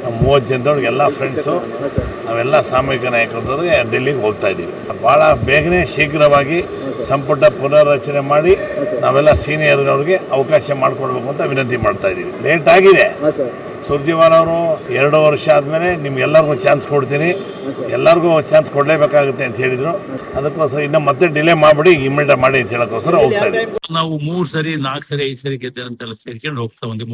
ನಮ್ಮ 30 ಜನದೊಳಗೆ ಎಲ್ಲ ಫ್ರೆಂಡ್ಸು ನಾವೆಲ್ಲ ಸಾಮೂಹಿಕ ನಾಯಕತ್ವಕ್ಕೆ ಡೆಲ್ಲಿಗೆ ಹೋಗ್ತಾ ಇದ್ದೀವಿ. ಭಾಳ ಬೇಗನೆ ಶೀಘ್ರವಾಗಿ ಸಂಪುಟ ಪುನರ್ರಚನೆ ಮಾಡಿ ನಾವೆಲ್ಲ ಸೀನಿಯರ್ನವ್ರಿಗೆ ಅವಕಾಶ ಮಾಡಿಕೊಡ್ಬೇಕು ಅಂತ ವಿನಂತಿ ಮಾಡ್ತಾ ಇದ್ದೀವಿ. ಲೇಟ್ ಆಗಿದೆ. ಸುರ್ಜೇವಾಲ ಅವರು 2 ವರ್ಷ ಆದಮೇಲೆ ನಿಮ್ಗೆಲ್ಲರಿಗೂ ಚಾನ್ಸ್ ಕೊಡ್ತೀನಿ, ಎಲ್ಲರಿಗೂ ಚಾನ್ಸ್ ಕೊಡಲೇಬೇಕಾಗುತ್ತೆ ಅಂತ ಹೇಳಿದರು. ಅದಕ್ಕೋಸ್ಕರ ಇನ್ನು ಮತ್ತೆ ಡಿಲೇ ಮಾಡಿಬಿಡಿ, ಇಮಿಡಿಯೇಟ್ ಮಾಡಿ ಅಂತ ಹೇಳೋಕ್ಕೋಸ್ಕರ ಹೋಗ್ತಾ ಇದ್ದೀವಿ. ನಾವು 3 ಸರಿ 4 ಸರಿ 5 ಸರಿ ಗೆದ್ದಂತೆಲ್ಲ ಸೇರ್ಕೊಂಡು ಹೋಗ್ತಾ ಒಂದು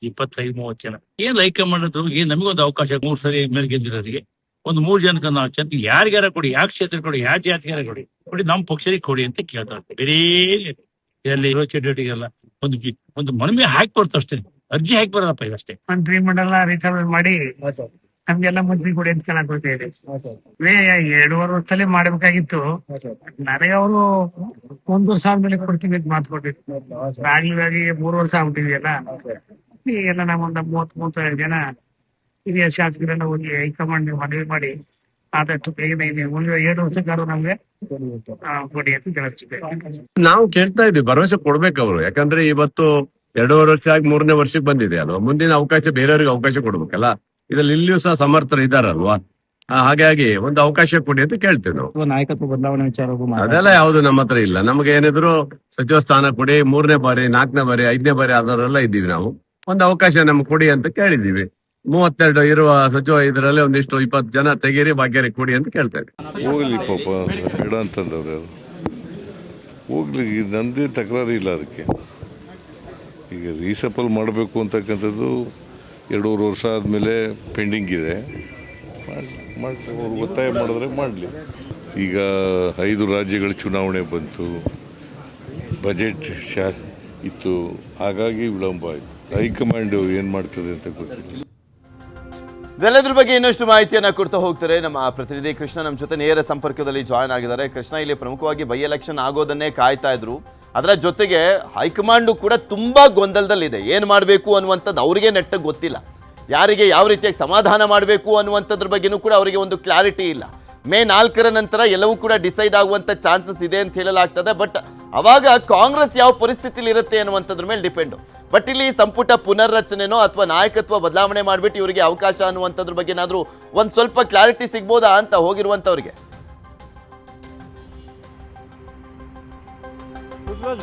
25-30 ಜನ. ಏನ್ ಹೈಕಮಾಂಡ್ ನಮಗೊಂದು ಅವಕಾಶ 3 ಸರಿ ಮೇಲೆ ಗೆದ್ದಿರೋರಿಗೆ ಒಂದು 3 ಜನಕ್ಕೆ 4 ಜನಕ್ಕೆ ಯಾರಿಗಾರ ಕೊಡಿ, ಯಾವ ಕ್ಷೇತ್ರ ಕೊಡಿ, ಯಾವ ಜಾತಿಗಾರ ಕೊಡಿ, ನಮ್ಮ ಪಕ್ಷರಿಗೆ ಕೊಡಿ ಅಂತ ಕೇಳ್ತಾ ಇರ್ತೀವಿ. ಬೇರೆ ಇಲ್ಲಿ ಇರೋ ಚಟುವಟಿಕೆಲ್ಲ ಒಂದು ಮನವಿ ಹಾಕಿ ಕೊಡ್ತಾ ಅಷ್ಟೇ, ಅರ್ಜಿ ಹಾಕಿ ಬರೋದಪ್ಪ ಇದಷ್ಟೇ. ಮಂತ್ರಿ ಮಂಡಲ ರೀಚಾರ್ಜ್ ಮಾಡಿ ನಮ್ಗೆಲ್ಲ ಮಂತ್ರಿ ಕೊಡಿ ಅಂತ ಕೇಳಕೊಳ್ತೇವೆ. 2.5 ವರ್ಷದಲ್ಲೇ ಮಾಡ್ಬೇಕಾಗಿತ್ತು. ನನಗೆ ಅವರು 1 ವರ್ಷ ಆದ್ಮೇಲೆ ಕೊಡ್ತೀವಿ ಅಂತ ಮಾತು ಕೊಟ್ಟಿದ್ರು. ಆಗ್ಲಿವಾಗಿ 3 ವರ್ಷ ಆಗ್ಬಿಟ್ಟಿದೆಯಲ್ಲ. ಈಗೆಲ್ಲ ನಾವೊಂದು 30-32 ಜನ ಹಿರಿಯ ಶಾಸಕರೆಲ್ಲ ಹೋಗಿ ಹೈಕಮಾಂಡ್ ಮನವಿ ಮಾಡಿ ಆದಷ್ಟು ಬೇಗನೆ 7 ವರ್ಷಕ್ಕಾದ್ರು ನಮ್ಗೆ ಕೊಡಿ ಅಂತ ತಿಳಿಸ್ತಿದ್ದೆ. ನಾವು ಕೇಳ್ತಾ ಇದ್ವಿ, ಭರವಸೆ ಕೊಡ್ಬೇಕು ಅವರು. ಯಾಕಂದ್ರೆ ಇವತ್ತು 2.5 ವರ್ಷ ಆಗಿ 3ನೇ ವರ್ಷಕ್ಕೆ ಬಂದಿದೆ ಅಲ್ವಾ. ಮುಂದಿನ ಅವಕಾಶ ಬೇರೆಯವ್ರಿಗೆ ಅವಕಾಶ ಕೊಡ್ಬೇಕಲ್ಲ. ಇದ್ರಲ್ಲಿ ಇಲ್ಲಿಯೂ ಸಹ ಸಮರ್ಥರು ಇದ್ದಾರಲ್ವಾ. ಹಾಗಾಗಿ ಒಂದು ಅವಕಾಶ ಕೊಡಿ ಅಂತ ಕೇಳ್ತೇವೆ ನಾವು. ನಾಯಕತ್ವ ಬದಲಾವಣೆ ವಿಚಾರ ಅದೆಲ್ಲ ಯಾವ್ದು ನಮ್ಮ ಹತ್ರ ಇಲ್ಲ. ನಮ್ಗೆ ಏನಿದ್ರು ಸಚಿವ ಸ್ಥಾನ ಕೊಡಿ, 3ನೇ ಬಾರಿ 4ನೇ ಬಾರಿ 5ನೇ ಬಾರಿ ಆದವರೆಲ್ಲ ಇದ್ದೀವಿ ನಾವು. ಒಂದು ಅವಕಾಶ ನಮ್ಗೆ ಕೊಡಿ ಅಂತ ಕೇಳಿದೀವಿ. 32 ಇರುವ ಸಚಿವ ಇದರಲ್ಲಿ ಒಂದಿಷ್ಟು 20 ಜನ ತೆಗೀರಿ, ಭಾಗ್ಯರಿಗೆ ಕೊಡಿ ಅಂತ ಕೇಳ್ತಾ ಇದ್ದೀವಿ. ಹೋಗ್ಲಿ ಪಾಪ, ಬೇಡ ಅಂತಂದವ್ರು ಯಾರು ಹೋಗ್ಲಿ, ನಂದೇ ತಕರಾರು ಇಲ್ಲ ಅದಕ್ಕೆ. ಈಗ ರೀಸಫಲ್ ಮಾಡಬೇಕು ಅಂತಕ್ಕಂಥದ್ದು 2.5 ವರ್ಷ ಆದಮೇಲೆ ಪೆಂಡಿಂಗ್ ಇದೆ. ಮಾಡಿ ಅವ್ರು ಒತ್ತಾಯ ಮಾಡಿದ್ರೆ ಮಾಡಲಿ. ಈಗ 5 ರಾಜ್ಯಗಳ ಚುನಾವಣೆ ಬಂತು, ಬಜೆಟ್ ಇತ್ತು, ಹಾಗಾಗಿ ವಿಳಂಬ ಆಯಿತು. ಹೈಕಮಾಂಡ್ ಏನು ಮಾಡ್ತದೆ ಅಂತ ಗೊತ್ತಿಲ್ಲ. ಇದೆಲ್ಲದ್ರ ಬಗ್ಗೆ ಇನ್ನಷ್ಟು ಮಾಹಿತಿಯನ್ನು ಕೊಡ್ತಾ ಹೋಗ್ತಾರೆ ನಮ್ಮ ಪ್ರತಿನಿಧಿ ಕೃಷ್ಣ ನಮ್ಮ ಜೊತೆ ನೇರ ಸಂಪರ್ಕದಲ್ಲಿ ಜಾಯ್ನ್ ಆಗಿದ್ದಾರೆ. ಕೃಷ್ಣ, ಇಲ್ಲಿ ಪ್ರಮುಖವಾಗಿ ಬೈ ಎಲೆಕ್ಷನ್ ಆಗೋದನ್ನೇ ಕಾಯ್ತಾ ಇದ್ರು. ಅದರ ಜೊತೆಗೆ ಹೈಕಮಾಂಡು ಕೂಡ ತುಂಬ ಗೊಂದಲದಲ್ಲಿದೆ. ಏನು ಮಾಡಬೇಕು ಅನ್ನುವಂಥದ್ದು ಅವರಿಗೆ ನೆಟ್ಟಗೆ ಗೊತ್ತಿಲ್ಲ. ಯಾರಿಗೆ ಯಾವ ರೀತಿಯಾಗಿ ಸಮಾಧಾನ ಮಾಡಬೇಕು ಅನ್ನುವಂಥದ್ರ ಬಗ್ಗೆನೂ ಕೂಡ ಅವರಿಗೆ ಒಂದು ಕ್ಲಾರಿಟಿ ಇಲ್ಲ. ಮೇ 4ರ ನಂತರ ಎಲ್ಲವೂ ಕೂಡ ಡಿಸೈಡ್ ಆಗುವಂಥ ಚಾನ್ಸಸ್ ಇದೆ ಅಂತ ಹೇಳಲಾಗ್ತದೆ. ಬಟ್ ಅವಾಗ ಕಾಂಗ್ರೆಸ್ ಯಾವ ಪರಿಸ್ಥಿತಿಲಿ ಇರುತ್ತೆ ಅನ್ನುವಂಥದ್ರ ಮೇಲೆ ಡಿಪೆಂಡು. ಬಟ್ ಇಲ್ಲಿ ಸಂಪುಟ ಪುನರ್ರಚನೆನೋ ಅಥವಾ ನಾಯಕತ್ವ ಬದಲಾವಣೆ ಮಾಡಿಬಿಟ್ಟು ಇವರಿಗೆ ಅವಕಾಶ ಅನ್ನುವಂಥದ್ರ ಬಗ್ಗೆ ಏನಾದರೂ ಒಂದು ಸ್ವಲ್ಪ ಕ್ಲಾರಿಟಿ ಸಿಗ್ಬೋದಾ ಅಂತ ಹೋಗಿರುವಂಥವ್ರಿಗೆ.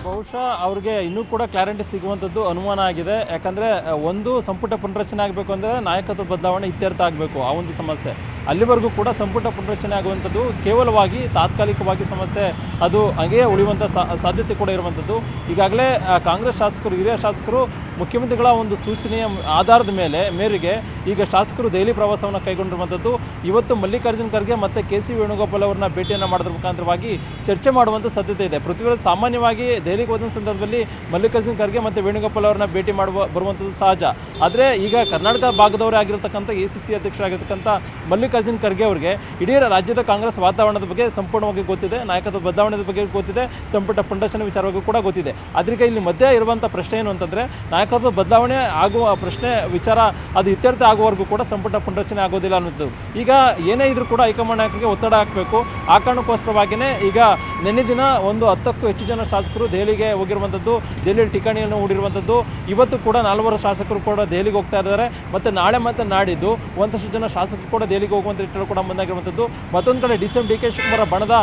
ಬಹುಶಃ ಅವ್ರಿಗೆ ಇನ್ನೂ ಕೂಡ ಕ್ಲಾರಿಟಿ ಸಿಗುವಂಥದ್ದು ಅನುಮಾನ ಆಗಿದೆ. ಯಾಕಂದರೆ ಒಂದು ಸಂಪುಟ ಪುನರಚನೆ ಆಗಬೇಕು ಅಂದರೆ ನಾಯಕತ್ವ ಬದಲಾವಣೆ ಇತ್ಯರ್ಥ ಆಗಬೇಕು, ಆ ಒಂದು ಸಮಸ್ಯೆ. ಅಲ್ಲಿವರೆಗೂ ಕೂಡ ಸಂಪುಟ ಪುನರಚನೆ ಆಗುವಂಥದ್ದು ಕೇವಲವಾಗಿ ತಾತ್ಕಾಲಿಕವಾಗಿ ಸಮಸ್ಯೆ, ಅದು ಹಾಗೆಯೇ ಉಳಿಯುವಂಥ ಸಾಧ್ಯತೆ ಕೂಡ ಇರುವಂಥದ್ದು. ಈಗಾಗಲೇ ಕಾಂಗ್ರೆಸ್ ಶಾಸಕರು, ಹಿರಿಯ ಶಾಸಕರು ಮುಖ್ಯಮಂತ್ರಿಗಳ ಒಂದು ಸೂಚನೆಯ ಆಧಾರದ ಮೇರೆಗೆ ಈಗ ಶಾಸಕರು ದೆಹಲಿ ಪ್ರವಾಸವನ್ನು ಕೈಗೊಂಡಿರುವಂಥದ್ದು. ಇವತ್ತು ಮಲ್ಲಿಕಾರ್ಜುನ್ ಖರ್ಗೆ ಮತ್ತು ಕೆ.ಸಿ. ವೇಣುಗೋಪಾಲ್ ಅವರನ್ನ ಭೇಟಿಯನ್ನು ಮಾಡೋದ್ರ ಮುಖಾಂತರವಾಗಿ ಚರ್ಚೆ ಮಾಡುವಂಥ ಸಾಧ್ಯತೆ ಇದೆ. ಪೃಥ್ವಿರಾಜ್ ಸಾಮಾನ್ಯವಾಗಿ ದೆಹಲಿಗೆ ಹೋದ ಸಂದರ್ಭದಲ್ಲಿ ಮಲ್ಲಿಕಾರ್ಜುನ್ ಖರ್ಗೆ ಮತ್ತು ವೇಣುಗೋಪಾಲ್ ಅವರನ್ನ ಭೇಟಿ ಬರುವಂಥದ್ದು ಸಹಜ. ಆದರೆ ಈಗ ಕರ್ನಾಟಕ ಭಾಗದವರೇ ಆಗಿರತಕ್ಕಂಥ ACC ಅಧ್ಯಕ್ಷರಾಗಿರ್ತಕ್ಕಂಥ ಮಲ್ಲಿಕಾರ್ಜುನ್ ಖರ್ಗೆ ಅವರಿಗೆ ಇಡೀ ರಾಜ್ಯದ ಕಾಂಗ್ರೆಸ್ ವಾತಾವರಣದ ಬಗ್ಗೆ ಸಂಪೂರ್ಣವಾಗಿ ಗೊತ್ತಿದೆ, ನಾಯಕತ್ವ ಬದಲಾವಣೆ ಬಗ್ಗೆ ಗೊತ್ತಿದೆ, ಸಂಪುಟ ಪುನರಚನೆ ವಿಚಾರವಾಗಿ ಕೂಡ ಗೊತ್ತಿದೆ. ಅದರಿಂದ ಇಲ್ಲಿ ಮಧ್ಯೆ ಇರುವಂಥ ಪ್ರಶ್ನೆ ಏನು ಅಂತಂದರೆ, ನಾಯಕತ್ವ ಬದಲಾವಣೆ ಆಗುವ ಪ್ರಶ್ನೆ ವಿಚಾರ ಅದು ಇತ್ಯರ್ಥ ಆಗುವವರೆಗೂ ಕೂಡ ಸಂಪುಟ ಪುನರಚನೆ ಆಗೋದಿಲ್ಲ ಅನ್ನೋದು. ಈಗ ಏನೇ ಇದ್ರೂ ಕೂಡ ಹೈಕಮಾಂಡ್ ನಾಯಕರಿಗೆ ಒತ್ತಡ ಹಾಕಬೇಕು. ಆ ಕಾರಣಕ್ಕೋಸ್ಕರವಾಗಿಯೇ ಈಗ ನಿನ್ನೆ ದಿನ ಒಂದು 10ಕ್ಕೂ ಹೆಚ್ಚು ಜನ ಶಾಸಕರು ದೆಹಲಿಗೆ ಹೋಗಿರುವಂಥದ್ದು, ದೆಹಲಿಯಲ್ಲಿ ಠಿಕಾಣಿಯನ್ನು ಹೂಡಿರುವಂಥದ್ದು. ಇವತ್ತು ಕೂಡ 4 ಶಾಸಕರು ಕೂಡ ದೆಹಲಿಗೆ ಹೋಗ್ತಾ ಇದ್ದಾರೆ. ಮತ್ತು ನಾಳೆ ಮತ್ತು ನಾಡಿದ್ದು ಒಂದಷ್ಟು ಜನ ಶಾಸಕರು ಕೂಡ ದೆಹಲಿಗೆ ಹೋಗುವಂಥ ನಿಟ್ಟಿನಲ್ಲಿ ಕೂಡ ಮುಂದಾಗಿರುವಂಥದ್ದು. ಮತ್ತೊಂದು ಕಡೆ ಡಿ ಕೆ ಶಿವಕುಮಾರ್ ಬಣದ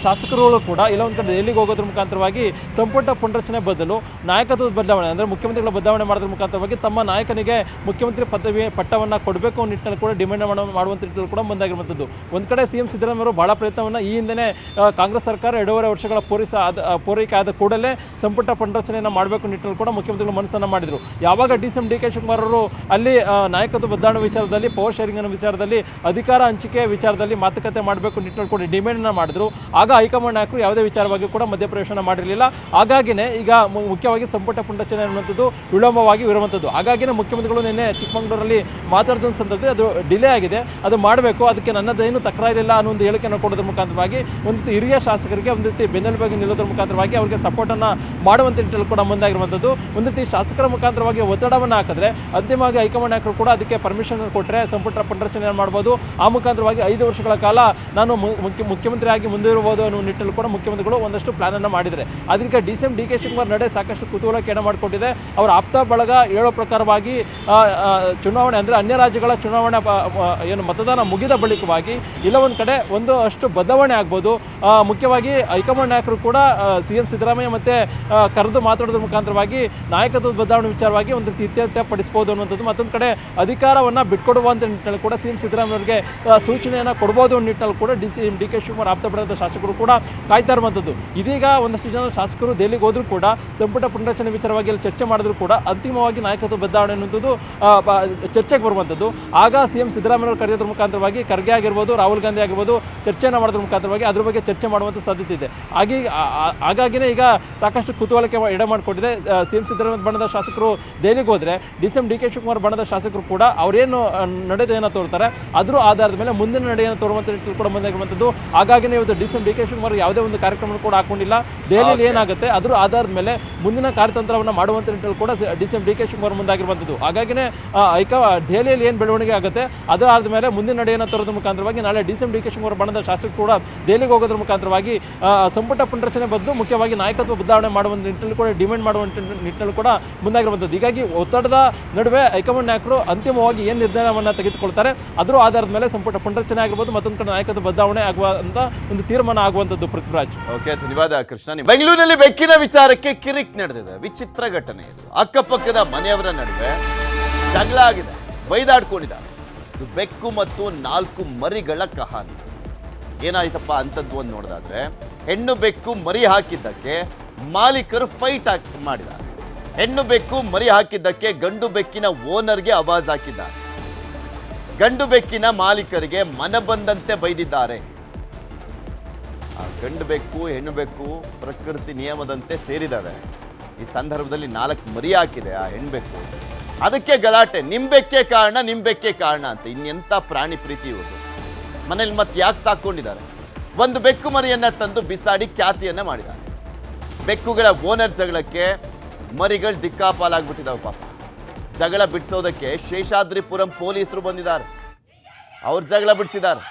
ಶಾಸಕರುಗಳು ಕೂಡ ಇಲ್ಲ ಒಂದು ಕಡೆ ದೆಹಲಿಗೆ ಹೋಗೋದ್ರ ಮುಖಾಂತರವಾಗಿ ಸಂಪುಟ ಪುನರಚನೆ ಬದಲು ನಾಯಕತ್ವದ ಬದಲಾವಣೆ ಅಂದರೆ ಮುಖ್ಯಮಂತ್ರಿಗಳ ಬದಲಾವಣೆ ಮಾಡೋದ್ರ ಮುಖಾಂತರವಾಗಿ ತಮ್ಮ ನಾಯಕನಿಗೆ ಮುಖ್ಯಮಂತ್ರಿ ಪದವಿ ಪಟ್ಟವನ್ನು ಕೊಡಬೇಕು ಅನ್ನೋ ನಿಟ್ಟಿನಲ್ಲಿ ಕೂಡ ಡಿಮ್ಯಾಂಡ್ ಮಾಡುವಂಥ ನಿಟ್ಟಿನಲ್ಲಿ ಕೂಡ ಮುಂದಾಗಿರುವಂಥದ್ದು. ಒಂದು ಕಡೆ CM ಸಿದ್ದರಾಮಯ್ಯ ಅವರು ಬಹಳ ಪ್ರಯತ್ನವನ್ನು ಈ ಹಿಂದೆ ಕಾಂಗ್ರೆಸ್ ಸರ್ಕಾರ 2.5 ವರ್ಷಗಳ ಪೂರೈಕೆ ಆದ ಕೂಡಲೇ ಸಂಪುಟ ಪುನರಚನೆಯನ್ನು ಮಾಡಬೇಕು ನಿಟ್ಟಿನಲ್ಲಿ ಕೂಡ ಮುಖ್ಯಮಂತ್ರಿಗಳು ಮನಸ್ಸನ್ನು ಮಾಡಿದರು. ಯಾವಾಗ ಡಿ ಕೆ ಶಿವಕುಮಾರ್ ಅವರು ಅಲ್ಲಿ ನಾಯಕತ್ವ ಬದಲಾವಣೆ ವಿಚಾರದಲ್ಲಿ, ಪವರ್ ಶೇರಿಂಗ್ ಅನ್ನೋ ವಿಚಾರದಲ್ಲಿ, ಅಧಿಕಾರ ಹಂಚಿಕೆ ವಿಚಾರದಲ್ಲಿ ಮಾತುಕತೆ ಮಾಡಬೇಕು ನಿಟ್ಟಿನಲ್ಲಿ ಕೂಡ ಡಿಮ್ಯಾಂಡನ್ನು ಮಾಡಿದ್ರು. ಆಗ ಹೈಕಮಾಂಡ್ ನಾಯಕರು ಯಾವುದೇ ವಿಚಾರವಾಗಿ ಕೂಡ ಮಧ್ಯಪ್ರವೇಶನ ಮಾಡಿರಲಿಲ್ಲ. ಹಾಗಾಗಿನೇ ಈಗ ಮುಖ್ಯವಾಗಿ ಸಂಪುಟ ಪುನರಚನೆ ಅನ್ನುವಂಥದ್ದು ವಿಳಂಬವಾಗಿ ಇರುವಂಥದ್ದು. ಹಾಗಾಗಿನೇ ಮುಖ್ಯಮಂತ್ರಿಗಳು ನಿನ್ನೆ ಚಿಕ್ಕಮಗಳೂರಲ್ಲಿ ಮಾತಾಡಿದ ಸಂದರ್ಭದಲ್ಲಿ ಅದು ಡಿಲೇ ಆಗಿದೆ, ಅದು ಮಾಡಬೇಕು, ಅದಕ್ಕೆ ನನ್ನದೇನು ತಕರಾರಿಲ್ಲ ಅನ್ನೋ ಒಂದು ಹೇಳಿಕೆಯನ್ನು ಕೊಡೋದ್ರ ಮುಖಾಂತರವಾಗಿ ಒಂದು ಹಿರಿಯ ಶಾಸಕರಿಗೆ ಒಂದು ರೀತಿ ಬೆನ್ನೆಲುಬಾಗಿ ನಿಲ್ಲೋದ್ರ ಮುಖಾಂತರವಾಗಿ ಅವರಿಗೆ ಸಪೋರ್ಟನ್ನು ಮಾಡುವಂಥ ನಿಟ್ಟಿನಲ್ಲಿ ಕೂಡ ಮುಂದಾಗಿರುವಂಥದ್ದು. ಒಂದು ರೀತಿ ಶಾಸಕರ ಮುಖಾಂತರವಾಗಿ ಒತ್ತಡವನ್ನು ಹಾಕಿದ್ರೆ ಅಂತಿಮವಾಗಿ ಹೈಕಮಾಂಡ್ ನಾಯಕರು ಕೂಡ ಅದಕ್ಕೆ ಪರ್ಮಿಷನ್ ಕೊಟ್ಟರೆ ಸಂಪುಟ ಪುನರಚನೆ ಮಾಡ್ಬೋದು. ಆ ಮುಖಾಂತರವಾಗಿ 5 ವರ್ಷಗಳ ಕಾಲ ನಾನು ಮುಖ್ಯಮಂತ್ರಿಯಾಗಿ ಮುಂದಿರಬಹುದು ಅನ್ನೋ ನಿಟ್ಟಿನಲ್ಲಿ ಕೂಡ ಮುಖ್ಯಮಂತ್ರಿಗಳು ಒಂದಷ್ಟು ಪ್ಲಾನನ್ನು ಮಾಡಿದ್ದಾರೆ. ಅದಕ್ಕೆ ಡಿ ಕೆ ಶಿವಕುಮಾರ್ ನಡೆ ಸಾಕಷ್ಟು ಕುತೂಹಲಕ್ಕೆ ಎಡೆ ಮಾಡಿಕೊಂಡಿದೆ. ಅವರ ಆಪ್ತ ಬಳಗ ಹೇಳೋ ಪ್ರಕಾರವಾಗಿ ಚುನಾವಣೆ ಅಂದರೆ ಅನ್ಯ ರಾಜ್ಯಗಳ ಚುನಾವಣೆ ಏನು ಮತದಾನ ಮುಗಿದ ಬಳಿಕವಾಗಿ ಇಲ್ಲ ಒಂದು ಕಡೆ ಒಂದು ಅಷ್ಟು ಬದಲಾವಣೆ ಆಗ್ಬೋದು. ಮುಖ್ಯವಾಗಿ ಹೈಕಮಾಂಡ್ ನಾಯಕರು ಕೂಡ CM ಸಿದ್ದರಾಮಯ್ಯ ಮತ್ತು ಕರೆದು ಮಾತಾಡೋದ್ರ ಮುಖಾಂತರವಾಗಿ ನಾಯಕತ್ವದ ಬದಲಾವಣೆ ವಿಚಾರವಾಗಿ ಒಂದು ರೀತಿ ಇತ್ಯರ್ಥ ಪಡಿಸ್ಬೋದು ಅನ್ನುವಂಥದ್ದು. ಮತ್ತೊಂದು ಕಡೆ ಅಧಿಕಾರವನ್ನು ಬಿಟ್ಕೊಡುವಂಥ ನಿಟ್ಟಿನಲ್ಲಿ ಕೂಡ CM ಸಿದ್ದರಾಮಯ್ಯ ಅವರಿಗೆ ಸೂಚನೆಯನ್ನು ಕೊಡ್ಬೋದು ಅನ್ನೋ ನಿಟ್ಟಿನಲ್ಲಿ ಕೂಡ ಡಿ ಕೆ ಶಿವಕುಮಾರ್ ಆಪ್ತ ಬಳಗದ ಶಾಸಕರು ಕೂಡ ಕಾಯ್ತಾ ಇರುವಂಥದ್ದು. ಇದೀಗ ಒಂದಷ್ಟು ಜನ ಶಾಸಕರು ದೆಹಲಿಗೆ ಹೋದರೂ ಕೂಡ ಸಂಪುಟ ಪುನರಚನೆ ವಿಚಾರವಾಗಿ ಅಲ್ಲಿ ಚರ್ಚೆ ಮಾಡಿದ್ರು ಕೂಡ ಅಂತಿಮವಾಗಿ ನಾಯಕತ್ವ ಬದಲಾವಣೆ ಅನ್ನುವಂಥದ್ದು ಚರ್ಚೆಗೆ ಬರುವಂಥದ್ದು. ಆಗ CM ಸಿದ್ದರಾಮಯ್ಯ ಅವರು ಕರೆಯೋದ್ರ ಮುಖಾಂತರವಾಗಿ ಖರ್ಗೆ ಆಗಿರ್ಬೋದು, ರಾಹುಲ್ ಗಾಂಧಿ ಆಗಿರ್ಬೋದು ಚರ್ಚೆಯನ್ನು ಮಾಡೋದ್ರ ಮುಖಾಂತರವಾಗಿ ಅದ್ರ ಬಗ್ಗೆ ಚರ್ಚೆ ಮಾಡುವಂಥ ಸಾಧ್ಯತೆ ಇದೆ. ಹಾಗಾಗಿನೇ ಈಗ ಸಾಕಷ್ಟು ಕುತೂಹಲಕ್ಕೆ ಎಡೆ ಮಾಡಿಕೊಟ್ಟಿದೆ. CM ಸಿದ್ದರಾಮಯ್ಯ ಬಣದ ಶಾಸಕರು ದೆಹಲಿಗೆ ಹೋದರೆ ಡಿ ಕೆ ಶಿವಕುಮಾರ್ ಬಣದ ಶಾಸಕರು ಕೂಡ ಅವರೇನು ನಡೆಯನ್ನು ತೋರ್ತಾರೆ ಅದರ ಆಧಾರದ ಮೇಲೆ ಮುಂದಿನ ನಡೆಯನ್ನು ತೋರುವಂಥ ನಿಟ್ಟಿನಲ್ಲಿ ಕೂಡ ಮುಂದಾಗಿರುವಂಥದ್ದು. ಹಾಗಾಗಿನೇ ಇವತ್ತು ಡಿ ಕೆ ಶಿವಕುಮಾರ್ ಯಾವುದೇ ಒಂದು ಕಾರ್ಯಕ್ರಮ ಕೂಡ ಹಾಕೊಂಡಿಲ್ಲ. ದೆಹಲಿಯಲ್ಲಿ ಏನಾಗುತ್ತೆ ಅದರ ಆಧಾರದ ಮೇಲೆ ಮುಂದಿನ ಕಾರ್ಯತಂತ್ರವನ್ನು ಮಾಡುವಂಥ ನಿಟ್ಟಿನಲ್ಲಿ ಕೂಡ ಡಿ ಕೆ ಶಿವಕುಮಾರ್ ಮುಂದಾಗಿರುವಂಥದ್ದು. ಹಾಗಾಗಿನೇ ದೆಹಲಿಯಲ್ಲಿ ಏನು ಬೆಳವಣಿಗೆ ಆಗುತ್ತೆ ಅದರ ಆದ ಮೇಲೆ ಮುಂದಿನ ನಡೆಯನ್ನು ತರೋದ್ರ ಮುಖಾಂತರವಾಗಿ ನಾಳೆ ಡಿ ಕೆ ಶಿವಕುಮಾರ್ ಬಣದ ಶಾಸಕರು ಕೂಡ ದೆಹಲಿಗೆ ಹೋಗೋದ್ರ ಮುಖಾಂತರವಾಗಿ ಸಂಪುಟ ಪುನರಚನೆ ಬದಲು ಮುಖ್ಯವಾಗಿ ನಾಯಕತ್ವ ಬದಲಾವಣೆ ಮಾಡುವಂಥ ನಿಟ್ಟಿನಲ್ಲಿ ಕೂಡ ಡಿಮ್ಯಾಂಡ್ ಮಾಡುವಂಥ ನಿಟ್ಟಿನಲ್ಲಿ ಕೂಡ ಮುಂದಾಗಿರುವಂಥದ್ದು. ಹೀಗಾಗಿ ಒತ್ತಡದ ನಡುವೆ ಹೈಕಮಾಂಡ್ ನಾಯಕರು ಅಂತಿಮವಾಗಿ ಏನು ನಿರ್ಧಾರವನ್ನು ತೆಗೆದುಕೊಳ್ತಾರೆ ಅದರ ಆಧಾರದ ಮೇಲೆ ಸಂಪುಟ ಪುನರಚನೆ ಆಗಿರ್ಬೋದು, ಮತ್ತೊಂದು ಕಡೆ ನಾಯಕತ್ವ ಬದಲಾವಣೆ ಆಗುವಂಥ ಒಂದು ತೀರ್ಮಾನ ಆಗುವಂಥದ್ದು. ಪೃಥ್ವಿರಾಜ್. ಓಕೆ, ಧನ್ಯವಾದ ಕೃಷ್ಣ. ಬೆಂಗಳೂರಿನಲ್ಲಿ ಬೆಕ್ಕಿನ ವಿಚಾರಕ್ಕೆ ಕಿರಿಕ್ ನಡೆದಿದೆ. ವಿಚಿತ್ರ ಘಟನೆ ಇದು. ಅಕ್ಕಪಕ್ಕದ ಮನೆಯವರ ನಡುವೆ ಜಗಳ ಆಗಿದೆ, ಬೈದಾಡ್ಕೊಂಡಿದ್ದಾರೆ. ಇದು ಬೆಕ್ಕು ಮತ್ತು 4 ಮರಿಗಳ ಕಹಾನಿ. ಏನಾಯ್ತಪ್ಪ ಅಂತದ್ದು ಅಂತ ನೋಡಿದಾದ್ರೆ, ಹೆಣ್ಣು ಬೆಕ್ಕು ಮರಿ ಹಾಕಿದ್ದಕ್ಕೆ ಮಾಲೀಕರು ಫೈಟ್ ಮಾಡಿದ್ದಾರೆ. ಹೆಣ್ಣು ಬೆಕ್ಕು ಮರಿ ಹಾಕಿದ್ದಕ್ಕೆ ಗಂಡು ಬೆಕ್ಕಿನ ಓನರ್ಗೆ ಆವಾಜ್ ಹಾಕಿದ್ದಾರೆ. ಗಂಡು ಬೆಕ್ಕಿನ ಮಾಲೀಕರಿಗೆ ಮನ ಬಂದಂತೆ ಬೈದಿದ್ದಾರೆ. ಗಂಡು ಬೆಕ್ಕು ಹೆಣ್ಣು ಬೆಕ್ಕು ಪ್ರಕೃತಿ ನಿಯಮದಂತೆ ಸೇರಿದಾವೆ. ಈ ಸಂದರ್ಭದಲ್ಲಿ 4 ಮರಿ ಹಾಕಿದೆ ಆ ಹೆಣ್ಬೆಕ್ಕು. ಅದಕ್ಕೆ ಗಲಾಟೆ, ನಿಂಬೆಕ್ಕೆ ಕಾರಣ ಅಂತ. ಇನ್ನೆಂಥ ಪ್ರಾಣಿ ಪ್ರೀತಿ ಇವರು. ಮನೇಲಿ ಮತ್ತೆ ಯಾಕೆ ಸಾಕೊಂಡಿದ್ದಾರೆ? ಒಂದು ಬೆಕ್ಕು ಮರಿಯನ್ನ ತಂದು ಬಿಸಾಡಿ ಖ್ಯಾತಿಯನ್ನ ಮಾಡಿದ್ದಾರೆ. ಬೆಕ್ಕುಗಳ ಓನರ್ ಜಗಳಕ್ಕೆ ಮರಿಗಳು ದಿಕ್ಕಾಪಾಲಾಗ್ಬಿಟ್ಟಿದಾವೆ ಪಾಪ. ಜಗಳ ಬಿಡಿಸೋದಕ್ಕೆ ಶೇಷಾದ್ರಿಪುರಂ ಪೊಲೀಸರು ಬಂದಿದ್ದಾರೆ, ಅವ್ರ ಜಗಳ ಬಿಡಿಸಿದ್ದಾರೆ.